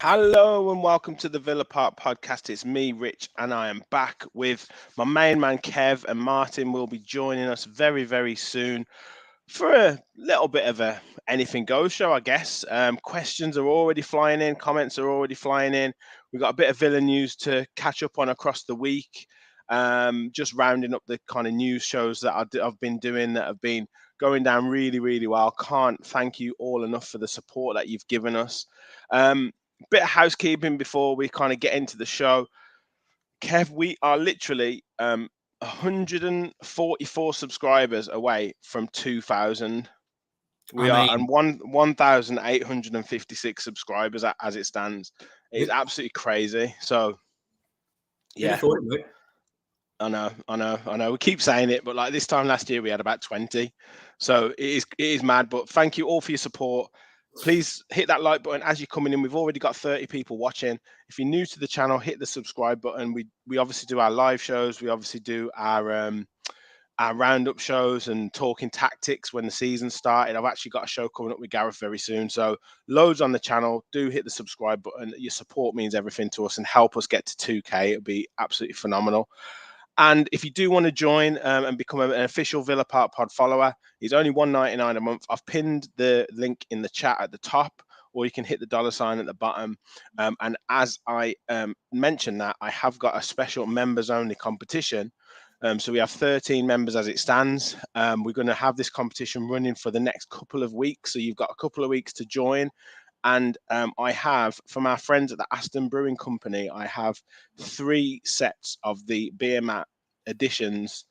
Hello and welcome to the Villa Park podcast. It's me, Rich, and I am back with my main man, Kev, and Martin will be joining us very, very soon for a little bit of a anything goes show, I guess. Questions are already flying in, comments are already flying in. We've got a bit of Villa news to catch up on across the week. Just rounding up the kind of news shows that I've been doing that have been going down really, really well. Can't thank you all enough for the support that you've given us. Bit of housekeeping before we kind of get into the show. Kev, we are literally 144 subscribers away from 2,000. We are on 1,856 subscribers as it stands. It's absolutely crazy. So, yeah. I know. We keep saying it, but like this time last year, we had about 20. So it is mad. But thank you all for your support. Please hit that like button as you're coming in. We've already got 30 people watching. If you're new to the channel, hit the subscribe button. We obviously do our live shows. We obviously do our roundup shows and talking tactics when the season started. I've actually got a show coming up with Gareth very soon. So loads on the channel. Do hit the subscribe button. Your support means everything to us and help us get to 2K. It'll be absolutely phenomenal. And if you do want to join and become an official Villa Park Pod follower, it's only $1.99 a month. I've pinned the link in the chat at the top, or you can hit the $ at the bottom. And as I mentioned that, I have got a special members-only competition. So we have 13 members as it stands. We're going to have this competition running for the next couple of weeks. So you've got a couple of weeks to join. And I have, from our friends at the Aston Brewing Company, I have 3 sets of the beer mat editions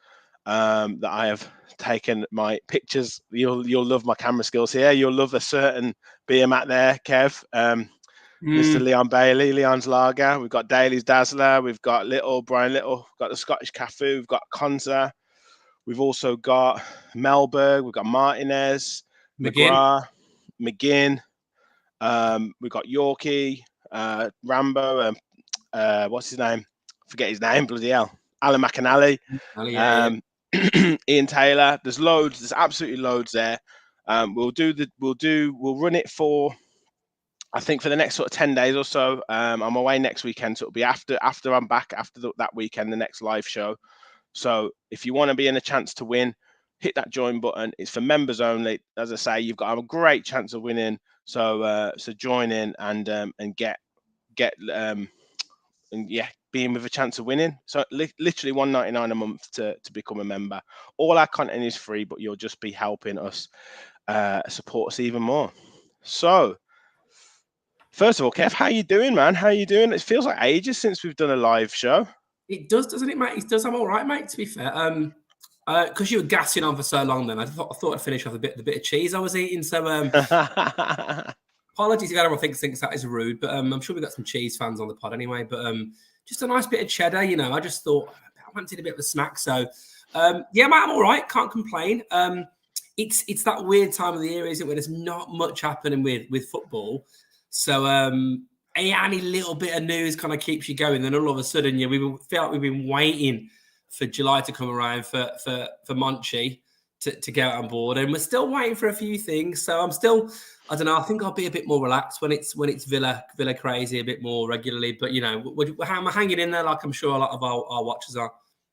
that I have taken my pictures. You'll love my camera skills here. You'll love a certain beer mat there, Kev. Mr. Leon Bailey, Leon's Lager. We've got Daly's Dazzler. We've got Brian Little. We've got the Scottish Cafu. We've got Conza. We've also got Melberg. We've got Martinez, McGrath, McGinn. We've got Yorkie, Rambo, what's his name? Forget his name, bloody hell. Alan McAnally, Ian Taylor. There's loads. There's absolutely loads there. We'll run it for, I think, for the next sort of 10 days or so. I'm away next weekend, so it'll be after I'm back after that weekend, the next live show. So if you want to be in a chance to win, hit that join button. It's for members only. As I say, you've got a great chance of winning. So join in and get being with a chance of winning. So literally $1.99 a month to become a member. All our content is free, but you'll just be helping us support us even more. So first of all, Kev, how you doing, man? How you doing? It feels like ages since we've done a live show. It does, doesn't it, mate? It does. I'm all right, mate, to be fair. Because you were gassing on for so long then, I thought I'd finish off the bit of cheese I was eating. So apologies if anyone thinks that is rude, but I'm sure we've got some cheese fans on the pod anyway. But just a nice bit of cheddar, you know. I just thought I wanted a bit of a snack. So yeah, mate, I'm all right. Can't complain. It's that weird time of the year, isn't it, where there's not much happening with football. So any little bit of news kind of keeps you going. Then all of a sudden, we feel like we've been waiting for July to come around for Monchi to get on board, and we're still waiting for a few things. So I'm still, I don't know. I think I'll be a bit more relaxed when it's Villa crazy a bit more regularly. But I'm hanging in there like I'm sure a lot of our watchers are.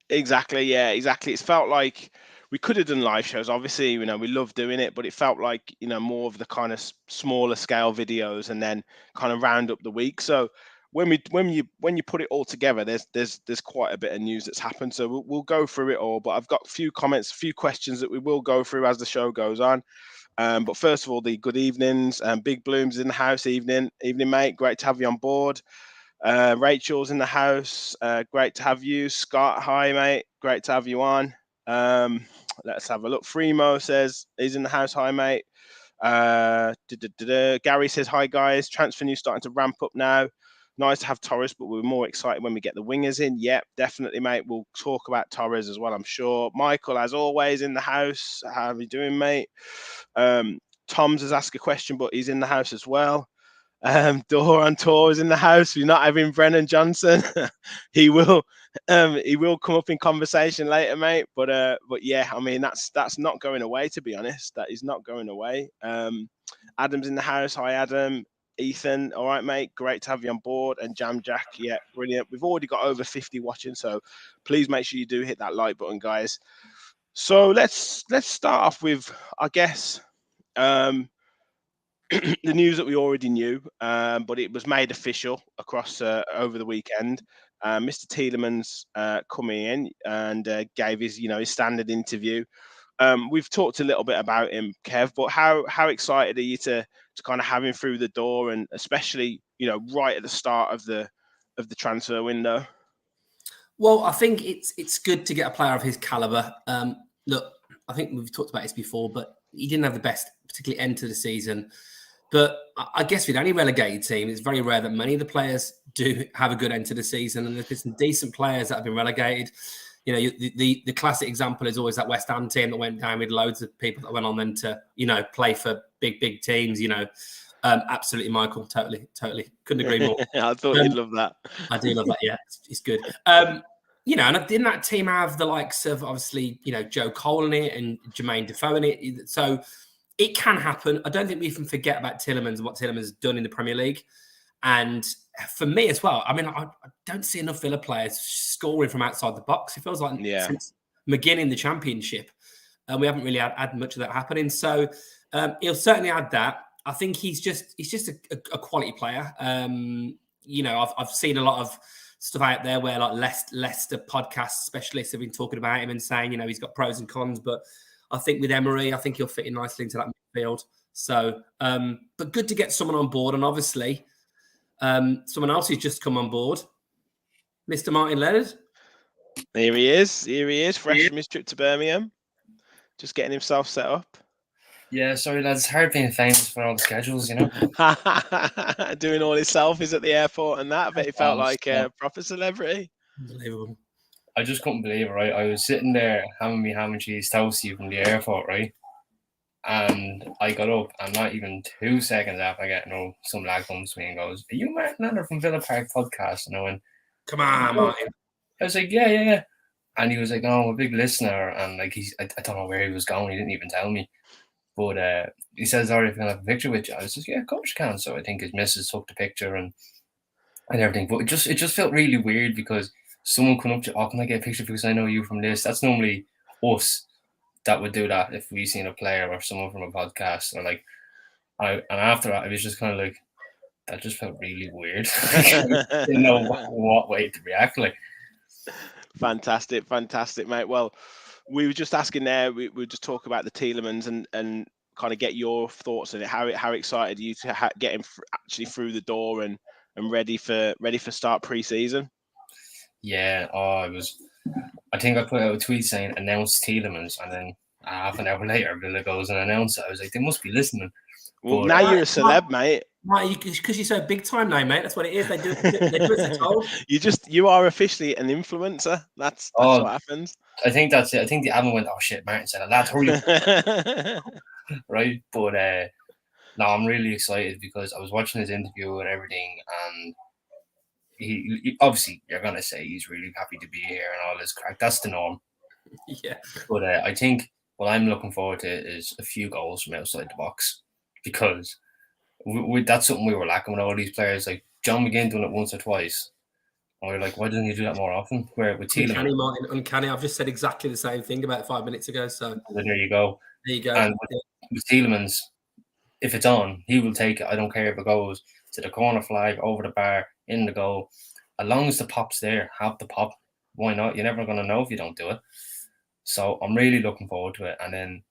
Exactly, yeah, exactly. It's felt like we could have done live shows. Obviously, we love doing it, but it felt like more of the kind of smaller scale videos, and then kind of round up the week. So when you put it all together, there's quite a bit of news that's happened. So we'll go through it all. But I've got a few comments, a few questions that we will go through as the show goes on. But first of all, the good evenings. Big Bloom's in the house. Evening, mate. Great to have you on board. Rachel's in the house. Great to have you. Scott, hi, mate. Great to have you on. Let's have a look. Fremo says he's in the house. Hi, mate. Gary says, hi, guys. Transfer news starting to ramp up now. Nice to have Torres, but we're more excited when we get the wingers in. Yep, definitely, mate. We'll talk about Torres as well, I'm sure. Michael, as always, in the house. How are you doing, mate? Tom's has asked a question, but he's in the house as well. Dora on tour is in the house. We're not having Brennan Johnson. He will come up in conversation later, mate. But yeah, I mean that's not going away, to be honest. That is not going away. Adam's in the house. Hi, Adam. Ethan, all right, mate. Great to have you on board. And Jam Jack, yeah, brilliant. We've already got over 50 watching, so please make sure you do hit that like button, guys. So let's start off with, I guess, the news that we already knew, but it was made official across over the weekend. Mr. Tielemans coming in and gave his standard interview. We've talked a little bit about him, Kev, but how excited are you to kind of have him through the door, and especially right at the start of the transfer window? Well, I think it's good to get a player of his caliber. Look, I think we've talked about this before, but he didn't have the best, particularly end to the season. But I guess with any relegated team, it's very rare that many of the players do have a good end to the season, and there's been some decent players that have been relegated. The classic example is always that West Ham team that went down with loads of people that went on then to play for big teams. Absolutely, Michael. Totally. Couldn't agree more. I thought you'd love that. I do love that. Yeah, it's good. And didn't that team have the likes of obviously Joe Cole in it and Jermaine Defoe in it? So it can happen. I don't think we can forget about Tielemans and what Tielemans has done in the Premier League. And for me as well, I mean, I don't see enough Villa players scoring from outside the box. It feels like since McGinn in the Championship, we haven't really had much of that happening. So he'll certainly add that. I think he's just a quality player. I've seen a lot of stuff out there where like Leicester podcast specialists have been talking about him and saying, he's got pros and cons. But I think with Emery, I think he'll fit in nicely into that midfield. So, but good to get someone on board. And obviously, someone else who's just come on board, Mr. Martin Leonard. Here he is, fresh from his trip to Birmingham. Just getting himself set up. Yeah, sorry, lads. It's hard being famous for all the schedules, Doing all his selfies at the airport and that. I bet he felt like a proper celebrity. Unbelievable. I just couldn't believe it, right? I was sitting there having me ham and cheese toasty from the airport, right? And I got up, and not even 2 seconds after I get some lad comes to me and goes, "Are you Martin Leonard from Villa Park Podcast?" And I went, "Come on, Martin." I was like, yeah. And he was like, "Oh, I'm a big listener." And like, I don't know where he was going. He didn't even tell me. But he says, "All right, if I can have a picture with you." I was like, "Yeah, of course you can." So I think his missus took the picture and everything. But it just felt really weird because someone come up to, "Oh, can I get a picture because I know you from this?" That's normally us that would do that if we seen a player or someone from a podcast. Or like, and after that, I was just kind of like, that just felt really weird. I didn't know what way to react. Like, fantastic, mate. Well, we were just asking there. We just talk about the Tielemans and kind of get your thoughts on it. How excited are you to get him actually through the door and ready for start pre-season? Yeah. I think I put out a tweet saying announce Tielemans, and then half an hour later, Villa goes and announce it. I was like, they must be listening. Well, now you're a celeb, mate. Right, because you're so big time now, mate. That's what it is. They do as they're told. You are officially an influencer. That's what happens. I think that's it. I think the admin went, "Oh shit, Martin said it. Lad, hurry up." Right? But no, I'm really excited because I was watching his interview and everything, and he obviously, you're gonna say he's really happy to be here and all this crack. That's the norm. Yeah. But I think what I'm looking forward to is a few goals from outside the box, because that's something we were lacking with all these players. Like John McGinn doing it once or twice. And we're like, why doesn't he do that more often? Where with Tielemans, uncanny, Martin, uncanny. I've just said exactly the same thing about 5 minutes ago. So there you go. And with Tielemans, if it's on, he will take it. I don't care if it goes to the corner flag, over the bar, in the goal. As long as the pop's there, have the pop. Why not? You're never going to know if you don't do it. So I'm really looking forward to it. And then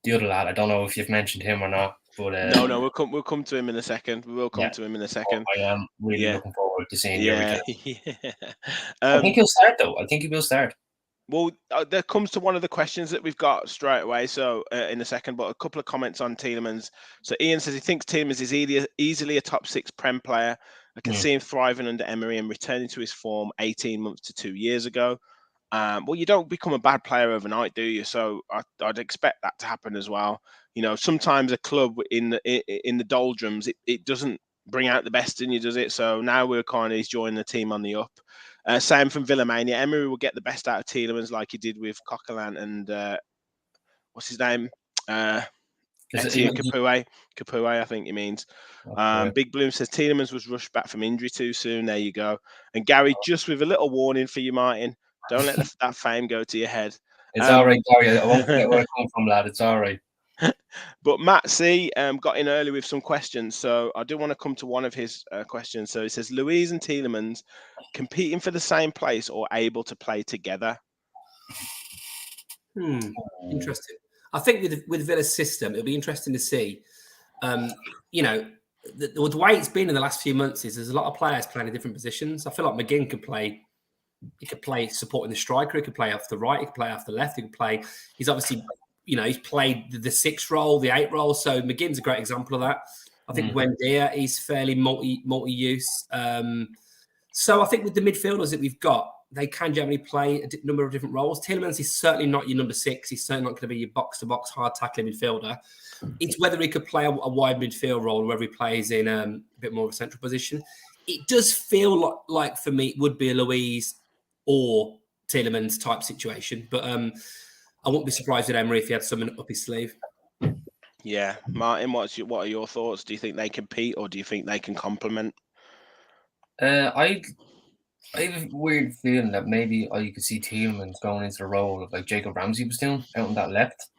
the other lad, I don't know if you've mentioned him or not. But no, we'll come to him in a second. We will come to him in a second. I am really looking forward to seeing you. Yeah. I think he'll start though. I think he will start. Well, that comes to one of the questions that we've got straight away. So in a second, but a couple of comments on Tielemans. So Ian says he thinks Tielemans is easily a top 6 Prem player. I can see him thriving under Emery and returning to his form 18 months to 2 years ago. Well, you don't become a bad player overnight, do you? So I'd expect that to happen as well. Sometimes a club in the doldrums, it doesn't bring out the best in you, does it? So now he's joining the team on the up. Same from Villamania. Emery will get the best out of Tielemans like he did with Coquelin and what's his name? Capoue, I think he means. Big Bloom says Tielemans was rushed back from injury too soon. There you go. And Gary, just with a little warning for you, Martin, don't let that fame go to your head. It's all right, Gary. I won't forget where I come from, lad. It's all right. But Matt C got in early with some questions, so I do want to come to one of his questions. So he says, Luiz and Tielemans competing for the same place or able to play together? Interesting. I think with Villa's system, it'll be interesting to see. You know, the way it's been in the last few months is there's a lot of players playing in different positions. I feel like McGinn could play. He could play supporting the striker. He could play off the right. He could play off the left. He could play. He's obviously, you know, he's played the 6 role, the 8 role. So McGinn's a great example of that. I think Buendia is fairly multi-use. So I think with the midfielders that we've got, they can generally play a number of different roles. Tielemans is certainly not your number 6. He's certainly not going to be your box-to-box, hard-tackling midfielder. It's whether he could play a wide midfield role or whether he plays in a bit more of a central position. It does feel like for me, it would be a Luiz or Tielemans type situation. But I wouldn't be surprised with Emery if he had something up his sleeve. Yeah. Martin, what are your thoughts? Do you think they compete or do you think they can complement? I have a weird feeling that maybe you could see Tielemans going into the role of like Jacob Ramsey was doing out on that left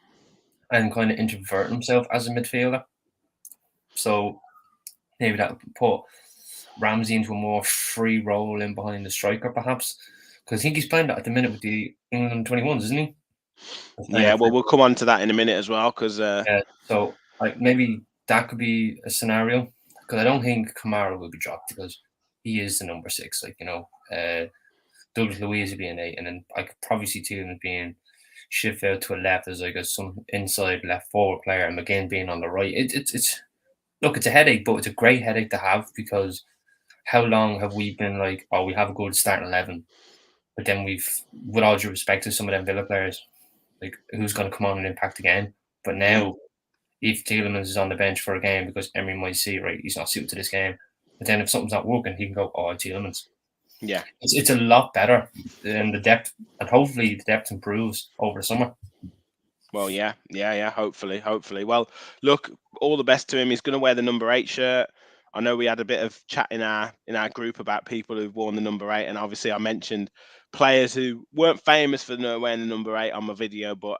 and kind of introvert himself as a midfielder. So maybe that would put Ramsey into a more free role in behind the striker, perhaps. Because I think he's playing that at the minute with the England 21s, isn't he? Yeah, well, we'll come on to that in a minute as well. Because so like maybe that could be a scenario. Because I don't think Kamara will be dropped because he is the number 6. Like, you know, Douglas Luiz would be an 8, and then I could probably see Tielemans being shifted out to a left as like some inside left forward player, and McGinn being on the right. It's a headache, but it's a great headache to have because how long have we been like, oh, we have a good starting 11, but then we've, with all due respect to some of them Villa players, like who's going to come on and impact the game? But now, if Tielemans is on the bench for a game because Emery might see, right, he's not suited to this game, but then if something's not working, he can go, oh, Tielemans. Yeah, it's a lot better than the depth, and hopefully the depth improves over the summer. Well, yeah. Hopefully. Well, look, all the best to him. He's going to wear the number 8 shirt. I know we had a bit of chat in our group about people who've worn the number 8, and obviously I mentioned players who weren't famous for wearing the number 8 on my video, but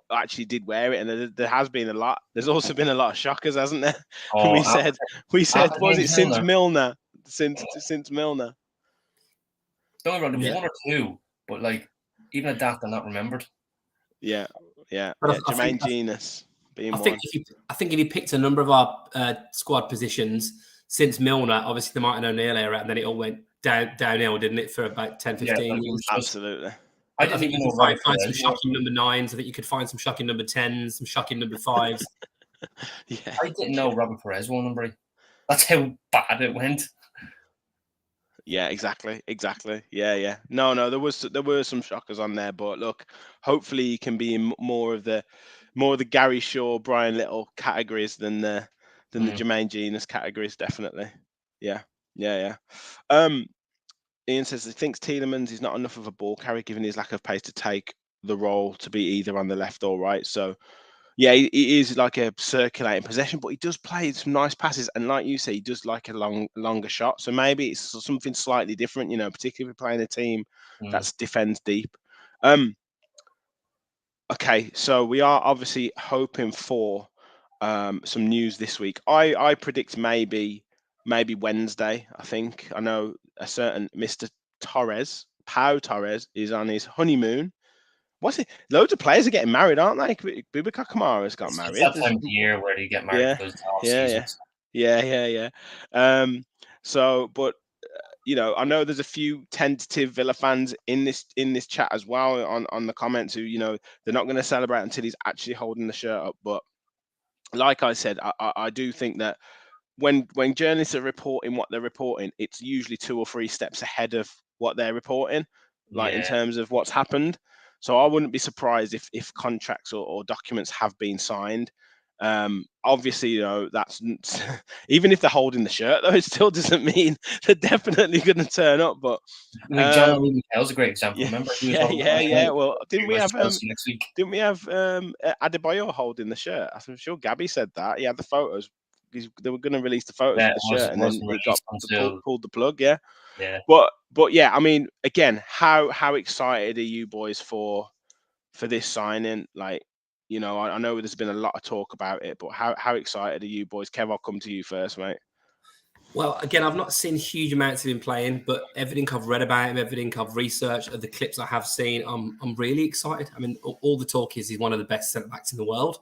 actually did wear it, and there has been a lot. There's also been a lot of shockers, hasn't there? Oh, we said, was it since Milner? Since Milner? Don't remember, there was 1 or 2, but like even at that, they're not remembered. Yeah. Jermaine Genius being one. I think if you picked a number of our squad positions since Milner, obviously they might have known earlier, and then it all went downhill, didn't it, for about 10, 15 years? Absolutely. I think you could find some shocking number 9s. I think you could find some shocking number 10s, some shocking number 5s. Yeah. I didn't know Robert Perez won number 8. That's how bad it went. Yeah, exactly. Yeah. No, there were some shockers on there, but look, hopefully he can be in more of the Gary Shaw, Brian Little categories than the Jermaine Genius categories, definitely. Yeah. Ian says he thinks Tielemans is not enough of a ball carrier given his lack of pace to take the role to be either on the left or right. So yeah, he is like a circulating possession, but he does play some nice passes. And like you say, he does like a longer shot. So maybe it's something slightly different, you know, particularly if you're playing a team that defends deep. Okay, so we are obviously hoping for some news this week. I predict maybe Wednesday, I think. I know a certain Mr. Torres, Pau Torres, is on his honeymoon. What's it? Loads of players are getting married, aren't they? Boubacar Kamara's got married. It's that time of year where they get married. Yeah. So, but you know, I know there's a few tentative Villa fans in this chat as well on the comments who, you know, they're not going to celebrate until he's actually holding the shirt up. But like I said, I do think that when journalists are reporting what they're reporting, it's usually 2 or 3 steps ahead of what they're reporting, in terms of what's happened. So I wouldn't be surprised if contracts or documents have been signed. Obviously, you know, that's even if they're holding the shirt, though, it still doesn't mean they're definitely going to turn up. But like John Mikel's a great example. Yeah, Remember? Yeah. Well, didn't we have next week? Didn't we have Adebayo holding the shirt? I'm sure Gabby said that. He had the photos. They were going to release the photos of the shirt, and then it got pulled the plug. Yeah. But yeah, I mean, again, how excited are you boys for this signing? Like, you know, I know there's been a lot of talk about it, but how excited are you boys? Kev, I'll come to you first, mate. Well, again, I've not seen huge amounts of him playing, but everything I've read about him, everything I've researched, the clips I have seen, I'm really excited. I mean, all the talk is he's one of the best centre-backs in the world.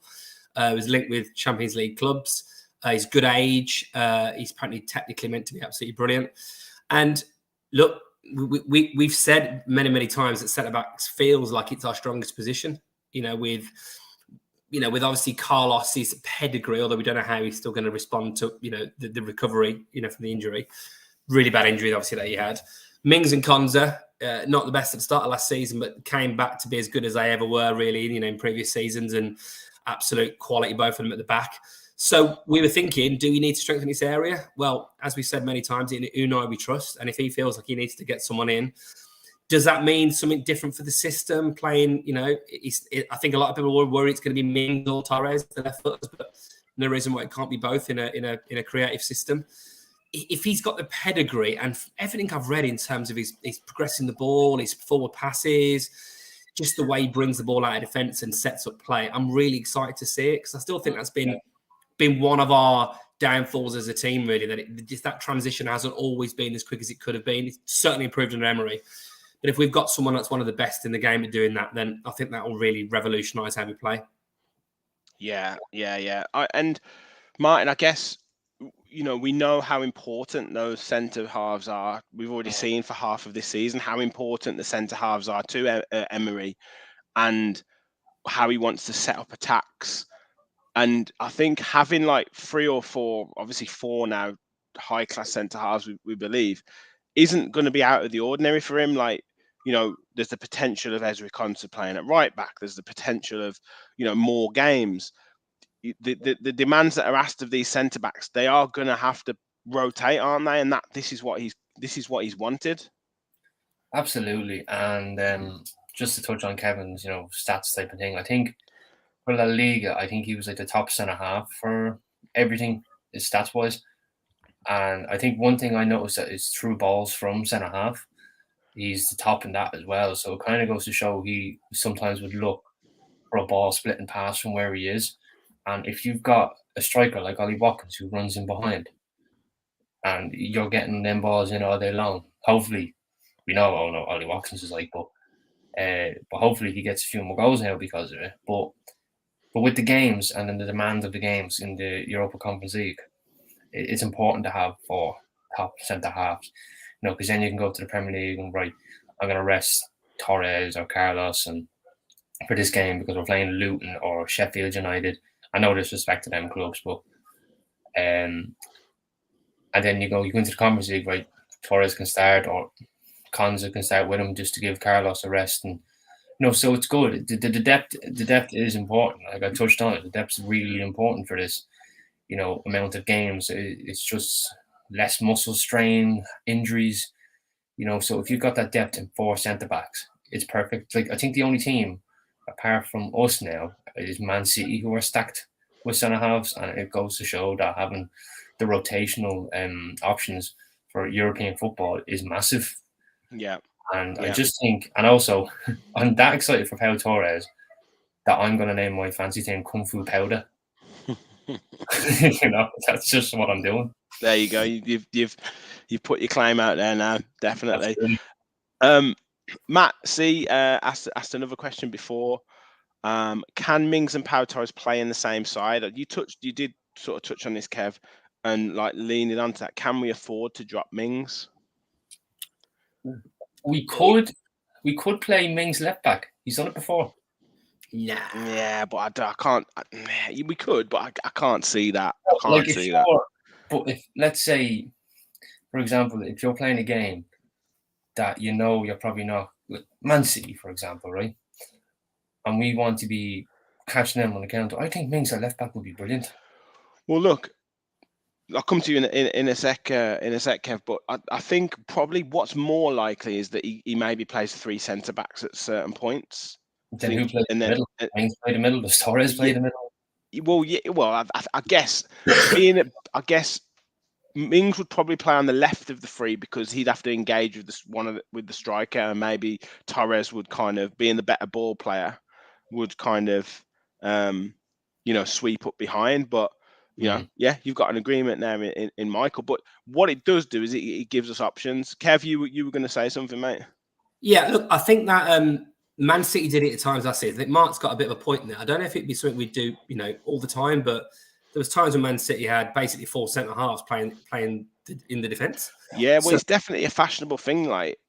He was linked with Champions League clubs. He's good age. He's apparently technically meant to be absolutely brilliant. And look, we've said many times that centre-backs feels like it's our strongest position, with obviously Carlos's pedigree, although we don't know how he's still going to respond to, the recovery, from the injury. Really bad injury, obviously, that he had. Mings and Konza, not the best at the start of last season, but came back to be as good as they ever were, really, in previous seasons, and absolute quality, both of them at the back. So we were thinking, do we need to strengthen this area? Well, as we said many times, in Unai we trust, and if he feels like he needs to get someone in, does that mean something different for the system? Playing, I think a lot of people were worried it's going to be Mings or Torres, the left footers, but no reason why it can't be both in a creative system. If he's got the pedigree and everything I've read in terms of his progressing the ball, his forward passes, just the way he brings the ball out of defence and sets up play, I'm really excited to see it, because I still think that's been one of our downfalls as a team, really, that transition hasn't always been as quick as it could have been. It's certainly improved under Emery. But if we've got someone that's one of the best in the game at doing that, then I think that will really revolutionise how we play. Yeah. And Martin, I guess, we know how important those centre halves are. We've already seen for half of this season how important the centre halves are to Emery, and how he wants to set up attacks. And I think having like 3 or 4, obviously 4 now, high class centre halves, we believe, isn't going to be out of the ordinary for him. Like, there's the potential of Ezri Konsa playing at right back. There's the potential of, more games. The demands that are asked of these centre backs, they are going to have to rotate, aren't they? And this is what he's wanted. Absolutely. And just to touch on Kevin's, stats type of thing, I think for La Liga, I think he was like the top centre half for everything, his stats wise. And I think one thing I noticed that is through balls from centre half, he's the top in that as well. So it kind of goes to show he sometimes would look for a ball split and pass from where he is. And if you've got a striker like Ollie Watkins who runs in behind, and you're getting them balls in all day long, hopefully, we know Ollie Watkins is like, but hopefully he gets a few more goals now because of it. But with the games and then the demand of the games in the Europa Conference League, it's important to have 4 top centre halves, because then you can go to the Premier League and right, I'm going to rest Torres or Carlos and for this game because we're playing Luton or Sheffield United. I know disrespect to them clubs, but and then you go into the Conference League, right? Torres can start or Konsa can start with him just to give Carlos a rest, and so it's good. The depth is important. Like I touched on it, the depth is really important for this, amount of games. It's just less muscle strain, injuries, So if you've got that depth in 4 centre backs, it's perfect. Like I think the only team apart from us now is Man City who are stacked with centre halves, and it goes to show that having the rotational options for European football is massive. Yeah. And I just think, and also, I'm that excited for Pau Torres that I'm going to name my fancy team Kung Fu Powder. That's just what I'm doing. There you go. You've put your claim out there now, definitely. Matt, asked another question before. Can Mings and Pau Torres play in the same side? You did sort of touch on this, Kev, and like leaning onto that. Can we afford to drop Mings? We could play Mings left back. He's done it before. Yeah, but I can't. We could, but I can't see that. I can't see that. But if, let's say, for example, if you're playing a game that you're probably not, like Man City, for example, right? And we want to be catching them on the counter. I think Mings at left back would be brilliant. Well, look, I'll come to you in a sec, Kev. But I think probably what's more likely is that he maybe plays 3 centre backs at certain points. Then who plays the middle? Mings play the middle. Does Torres play the middle? Well, yeah. Well, I guess Mings would probably play on the left of the 3 because he'd have to engage with with the striker, and maybe Torres would kind of, being the better ball player, would kind of sweep up behind. But you've got an agreement there in Michael. But what it does do is it gives us options. Kev, you were going to say something, mate? Yeah, look, I think that Man City did it at times last season. I think Mark's got a bit of a point there. I don't know if it'd be something we'd do, all the time, but there was times when Man City had basically 4 centre halves playing in the defence. Yeah, well, it's definitely a fashionable thing. Like,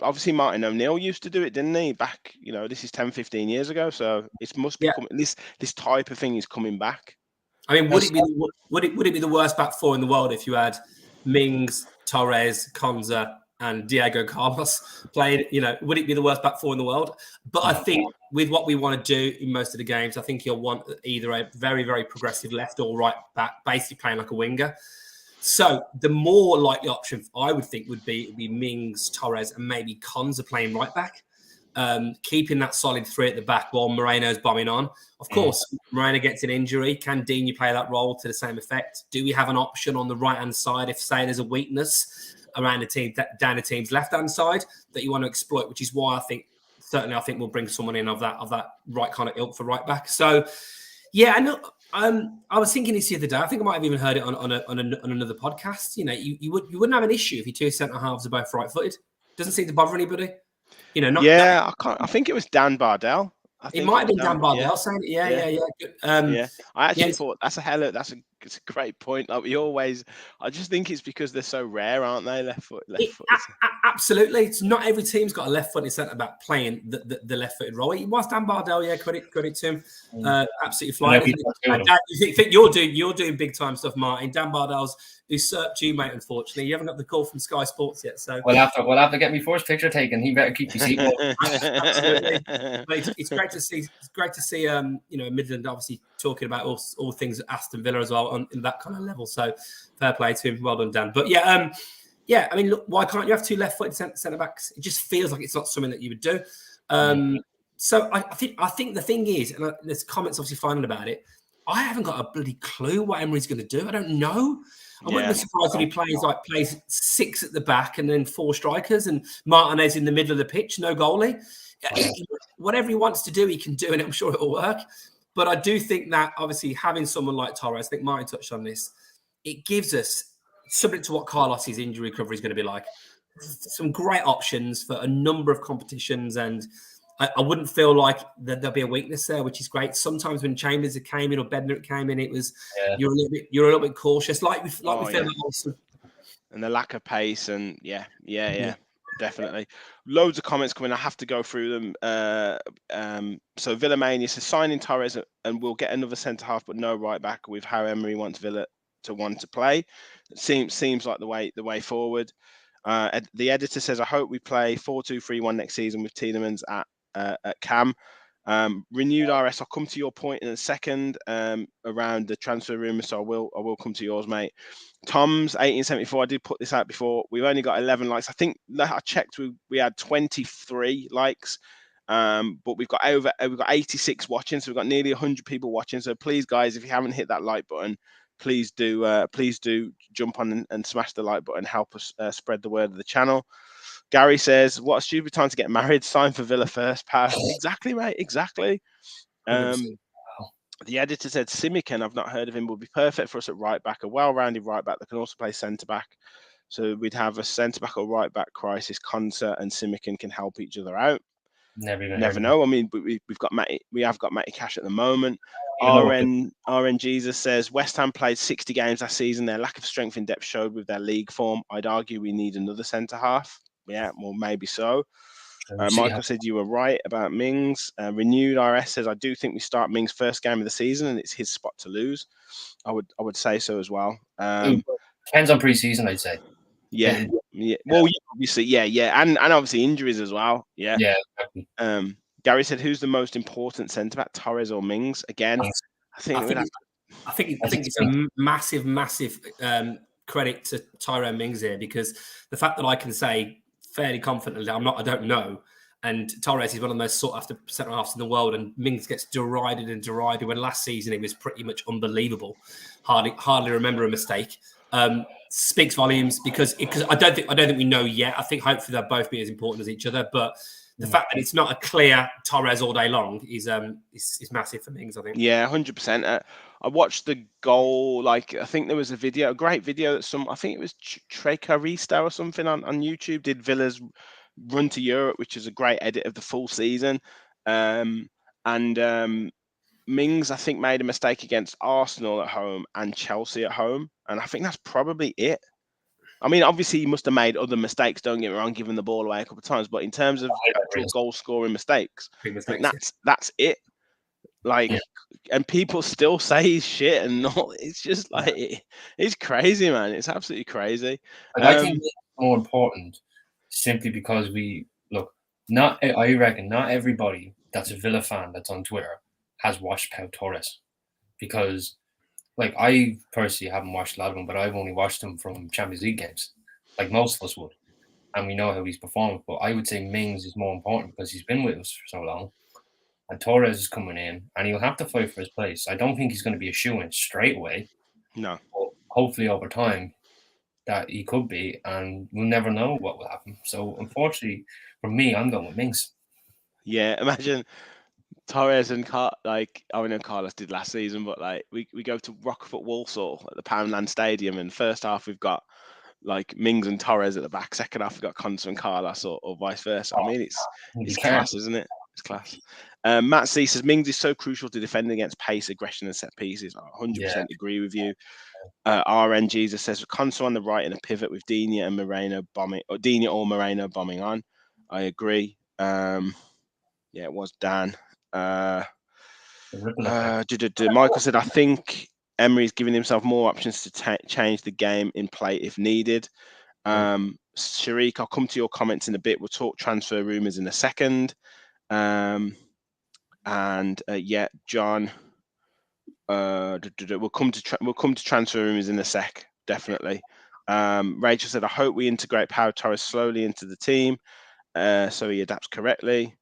obviously Martin O'Neill used to do it, didn't he? Back, this is 10, 15 years ago. So it must be this type of thing is coming back. I mean, would it be the worst back 4 in the world if you had Mings, Torres, Konza, and Diego Carlos played? Would it be the worst back 4 in the world? But I think with what we want to do in most of the games, I think you'll want either a very, very progressive left or right back, basically playing like a winger. So the more likely option I would think would be Mings, Torres, and maybe Konza playing right back, keeping that solid 3 at the back while Moreno's bombing on. Of course, Moreno gets an injury. Can Digne play that role to the same effect? Do we have an option on the right-hand side if, say, there's a weakness around the team, down the team's left-hand side that you want to exploit, which is why I think we'll bring someone in of that right kind of ilk for right back. So, yeah, and I was thinking this the other day. I think I might have even heard it on another podcast. You wouldn't have an issue if your 2 centre halves are both right-footed. Doesn't seem to bother anybody. I think it was Dan Bardell. It might have been Dan Bardell saying it. Yeah. I actually thought that's it's a great point. Like I just think it's because they're so rare, aren't they? Left foot. Absolutely. It's not every team's got a left-footed centre back playing the left-footed role. It was Dan Bardell. Yeah, credit to him. Absolutely flying. You think you're doing big time stuff, Martin. Dan Bardell's usurped you, mate. Unfortunately, you haven't got the call from Sky Sports yet. So we'll have to get me first picture taken. He better keep his seat. Absolutely. But it's great to see. It's great to see. Midland obviously talking about all things Aston Villa as well on that kind of level. So fair play to him. Well done, Dan. But I mean, look, why can't you have 2 left-footed centre backs? It just feels like it's not something that you would do. So I think the thing is, and there's comments obviously finding about it. I haven't got a bloody clue what Emery's going to do. I don't know. I wouldn't be surprised if he plays 6 at the back and then 4 strikers and Martinez in the middle of the pitch, no goalie. Whatever he wants to do, he can do, and I'm sure it'll work. But I do think that obviously having someone like Torres, I think Martin touched on this, it gives us, subject to what Carlos's injury recovery is going to be like, some great options for a number of competitions. And I wouldn't feel like there'll be a weakness there, which is great. Sometimes when Chambers came in or Bednar came in, it was you're a little bit cautious, like we feel like Olsen. And the lack of pace, and definitely. Loads of comments coming. I have to go through them. So Villamania says signing Torres and we'll get another centre half, but no right back with how Emery wants Villa to want to play. It seems like the way forward. The editor says I hope we play 4-2-3-1 next season with Tielemans at Cam. Renewed RS. I'll come to your point in a second around the transfer rumours. So I will come to yours, mate. Tom's 1874. I did put this out before. We've only got 11 likes. I think I checked. We had 23 likes, but we've got 86 watching. So we've got nearly 100 people watching. So please, guys, if you haven't hit that like button, please do jump on and smash the like button. Help us spread the word of the channel. Gary says, what a stupid time to get married. Sign for Villa first, Pau. Exactly, mate. Exactly. The editor said, Simican, I've not heard of him, would be perfect for us at right back, a well-rounded right back that can also play centre-back. So we'd have a centre-back or right-back crisis. Konsa and Simican can help each other out. Never know. I mean, we have got Matty Cash at the moment. RN Jesus says West Ham played 60 games last season. Their lack of strength in depth showed with their league form. I'd argue we need another centre half. Yeah, well, maybe so. Michael said you were right about Mings. Renewed RS says I do think we start Mings' first game of the season, and it's his spot to lose. I would say so as well. Depends on pre-season, I'd say. Yeah. Well, obviously, and obviously injuries as well. Yeah. Yeah. Exactly. Gary said, "Who's the most important centre back, Torres or Mings?" Again, I think it's a massive credit to Tyrone Mings here, because the fact that I can say fairly confidently, I don't know. And Torres is one of the most sought after centre halves in the world, and Mings gets derided when last season he was pretty much unbelievable. Hardly remember a mistake. Speaks volumes because I don't think we know yet. I think hopefully they'll both be as important as each other, but the fact that it's not a clear Torres all day long is massive for Mings, I think. Yeah, 100%. I watched the goal. I think there was a great video that I think it was Trecarista or something on YouTube did Villa's run to Europe, which is a great edit of the full season. Mings, I think, made a mistake against Arsenal at home and Chelsea at home, and I think that's probably it. I mean, obviously, he must have made other mistakes, don't get me wrong, giving the ball away a couple of times, but in terms of actual goal-scoring mistakes, that's it. And people still say he's shit, and not. It's just it's crazy, man. It's absolutely crazy. I think it's more important simply because I reckon not everybody that's a Villa fan that's on Twitter has watched Pau Torres, because I personally haven't watched a lot of them, but I've only watched them from Champions League games, like most of us would, and we know how he's performed. But I would say Mings is more important because he's been with us for so long, and Torres is coming in, and he'll have to fight for his place. I don't think he's going to be a shoo-in straight away. No, but hopefully over time that he could be, and we'll never know what will happen. So unfortunately for me, I'm going with Mings. Yeah, imagine Torres and I know Carlos did last season, but we go to Rockford Walsall at the Poundland Stadium, and first half we've got Mings and Torres at the back. Second half we've got Konsa and Carlos, or vice versa. I mean, it's class, isn't it? It's class. Matt C says Mings is so crucial to defending against pace, aggression, and set pieces. I 100% agree with you. RN Jesus says Konsa on the right in a pivot with Digne and Moreno bombing, or Digne or Moreno bombing on. I agree. Yeah, it was Dan. Michael said, I think Emery's giving himself more options to change the game in play if needed. Sharik, I'll come to your comments in a bit. We'll talk transfer rumours in a second. John, we'll come to transfer rumours in a sec, definitely. Rachel said, I hope we integrate Pau Torres slowly into the team so he adapts correctly.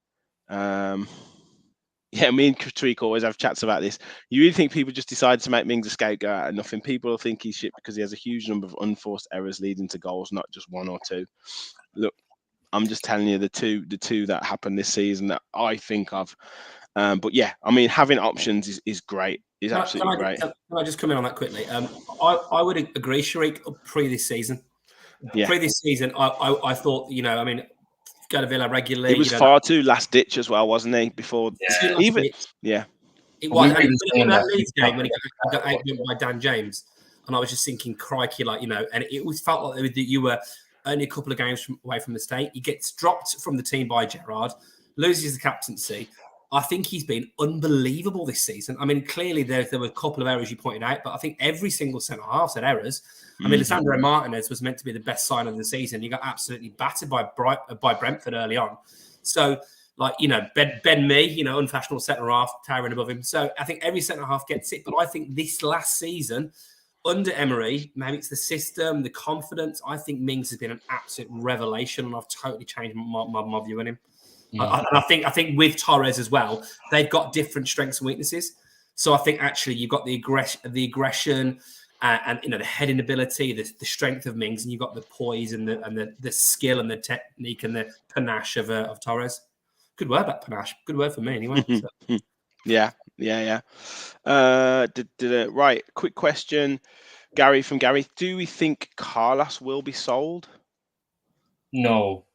Yeah, me and Tariq always have chats about this. You really think people just decide to make Mings a scapegoat out of nothing? People will think he's shit because he has a huge number of unforced errors leading to goals, not just one or two. Look, I'm just telling you the two that happened this season that I think of. But yeah, I mean, having options is great. Is absolutely great. Can I just come in on that quickly? I would agree, Sharik, pre this season. Yeah. Pre this season, I thought, I mean, go to Villa regularly. He was far too last ditch as well, wasn't he? Before even it was that Leeds game when he got outdone by Dan James, and I was just thinking, crikey, and it always felt like you were only a couple of games away from the state. He gets dropped from the team by Gerrard, loses the captaincy. I think he's been unbelievable this season. I mean, clearly there were a couple of errors you pointed out, but I think every single centre half had errors. I mean, Lisandro Martinez was meant to be the best sign of the season. He got absolutely battered by Brentford early on. So, Ben Mee, unfashionable centre half, towering above him. So I think every centre half gets it. But I think this last season, under Emery, maybe it's the system, the confidence. I think Mings has been an absolute revelation, and I've totally changed my view on him. And I think with Torres as well, they've got different strengths and weaknesses. So I think actually you've got the aggression and the heading ability, the strength of Mings, and you've got the poise and the skill and the technique and the panache of Torres. Good word, that panache. Good word for me, anyway. So. Yeah. Right. Quick question, Gary from Gary. Do we think Carlos will be sold? No.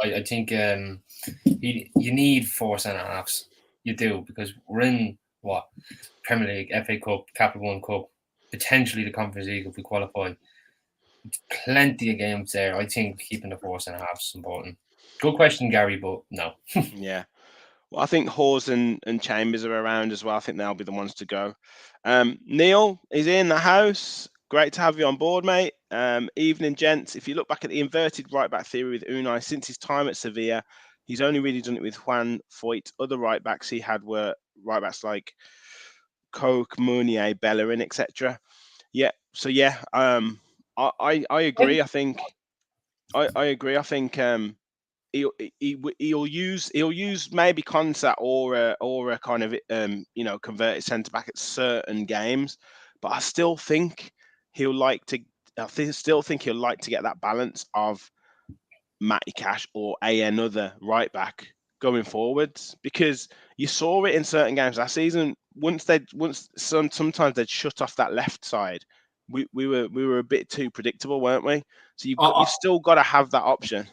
I think you need 4 centre halves. You do, because we're in Premier League, FA Cup, Capital One Cup, potentially the Conference League if we qualify. Plenty of games there. I think keeping the 4 centre halves is important. Good question, Gary, but no. Yeah. Well, I think Hawes and Chambers are around as well. I think they'll be the ones to go. Neil is in the house. Great to have you on board, mate. Evening, gents. If you look back at the inverted right-back theory with Unai, since his time at Sevilla, He's only really done it with Juan Foyt. Other right backs he had were right backs like Koch, Meunier, Bellerin, etc. Yeah. So yeah, I agree. I think I agree. I think he'll use maybe Konsa or a kind of converted centre back at certain games, but I still think he'll like to. Still think he'll like to get that balance of Matty Cash or another right back going forwards, because you saw it in certain games last season. Sometimes they'd shut off that left side. We were a bit too predictable, weren't we? So you've still got to have that option.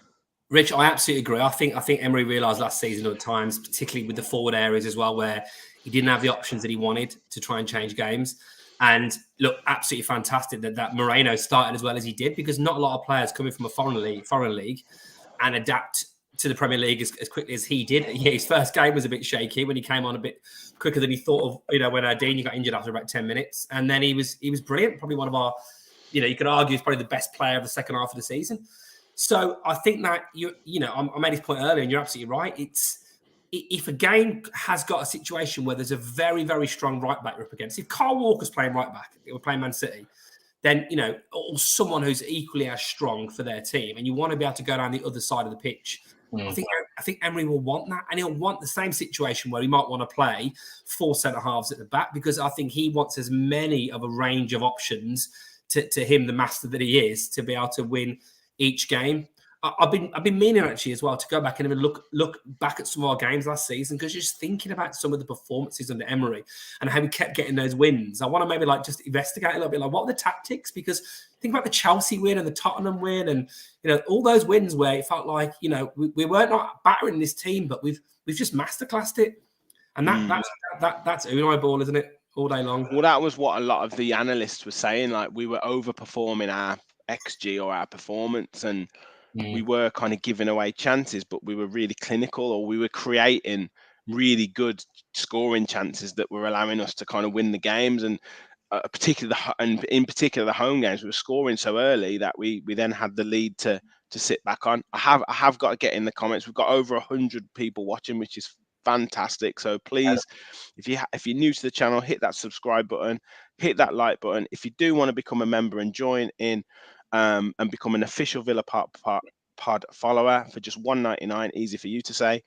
Rich, I absolutely agree. I think Emery realised last season at times, particularly with the forward areas as well, where he didn't have the options that he wanted to try and change games. And look, absolutely fantastic that Moreno started as well as he did, because not a lot of players coming from a foreign league and adapt to the Premier League as quickly as he did. Yeah, his first game was a bit shaky when he came on a bit quicker than he thought of. When Dini got injured after about 10 minutes, and then he was brilliant. Probably one of our, you could argue, he's probably the best player of the second half of the season. So I think that I made this point earlier, and you're absolutely right. If a game has got a situation where there's a very, very strong right back you're up against, if Kyle Walker's playing right back, we're playing Man City, then or someone who's equally as strong for their team, and you want to be able to go down the other side of the pitch. I think Emery will want that, and he'll want the same situation where he might want to play 4 centre halves at the back, because I think he wants as many of a range of options to him, the master that he is, to be able to win each game. I've been meaning actually as well to go back and look back at some of our games last season, because just thinking about some of the performances under Emery and how we kept getting those wins, I want to maybe just investigate a little bit, what are the tactics? Because think about the Chelsea win and the Tottenham win, and all those wins where it felt like we weren't not battering this team, but we've just masterclassed it, and that's Unai ball, isn't it? All day long. Well, that was what a lot of the analysts were saying. Like, we were overperforming our XG or our performance, and we were kind of giving away chances, but we were really clinical, or we were creating really good scoring chances that were allowing us to kind of win the games. And in particular the home games, we were scoring so early that we then had the lead to sit back on. I have got to get in the comments. We've got over 100 people watching, which is fantastic. So please, if you're new to the channel, hit that subscribe button, hit that like button. If you do want to become a member and join in and become an official Villa Pod follower for just $1.99, easy for you to say,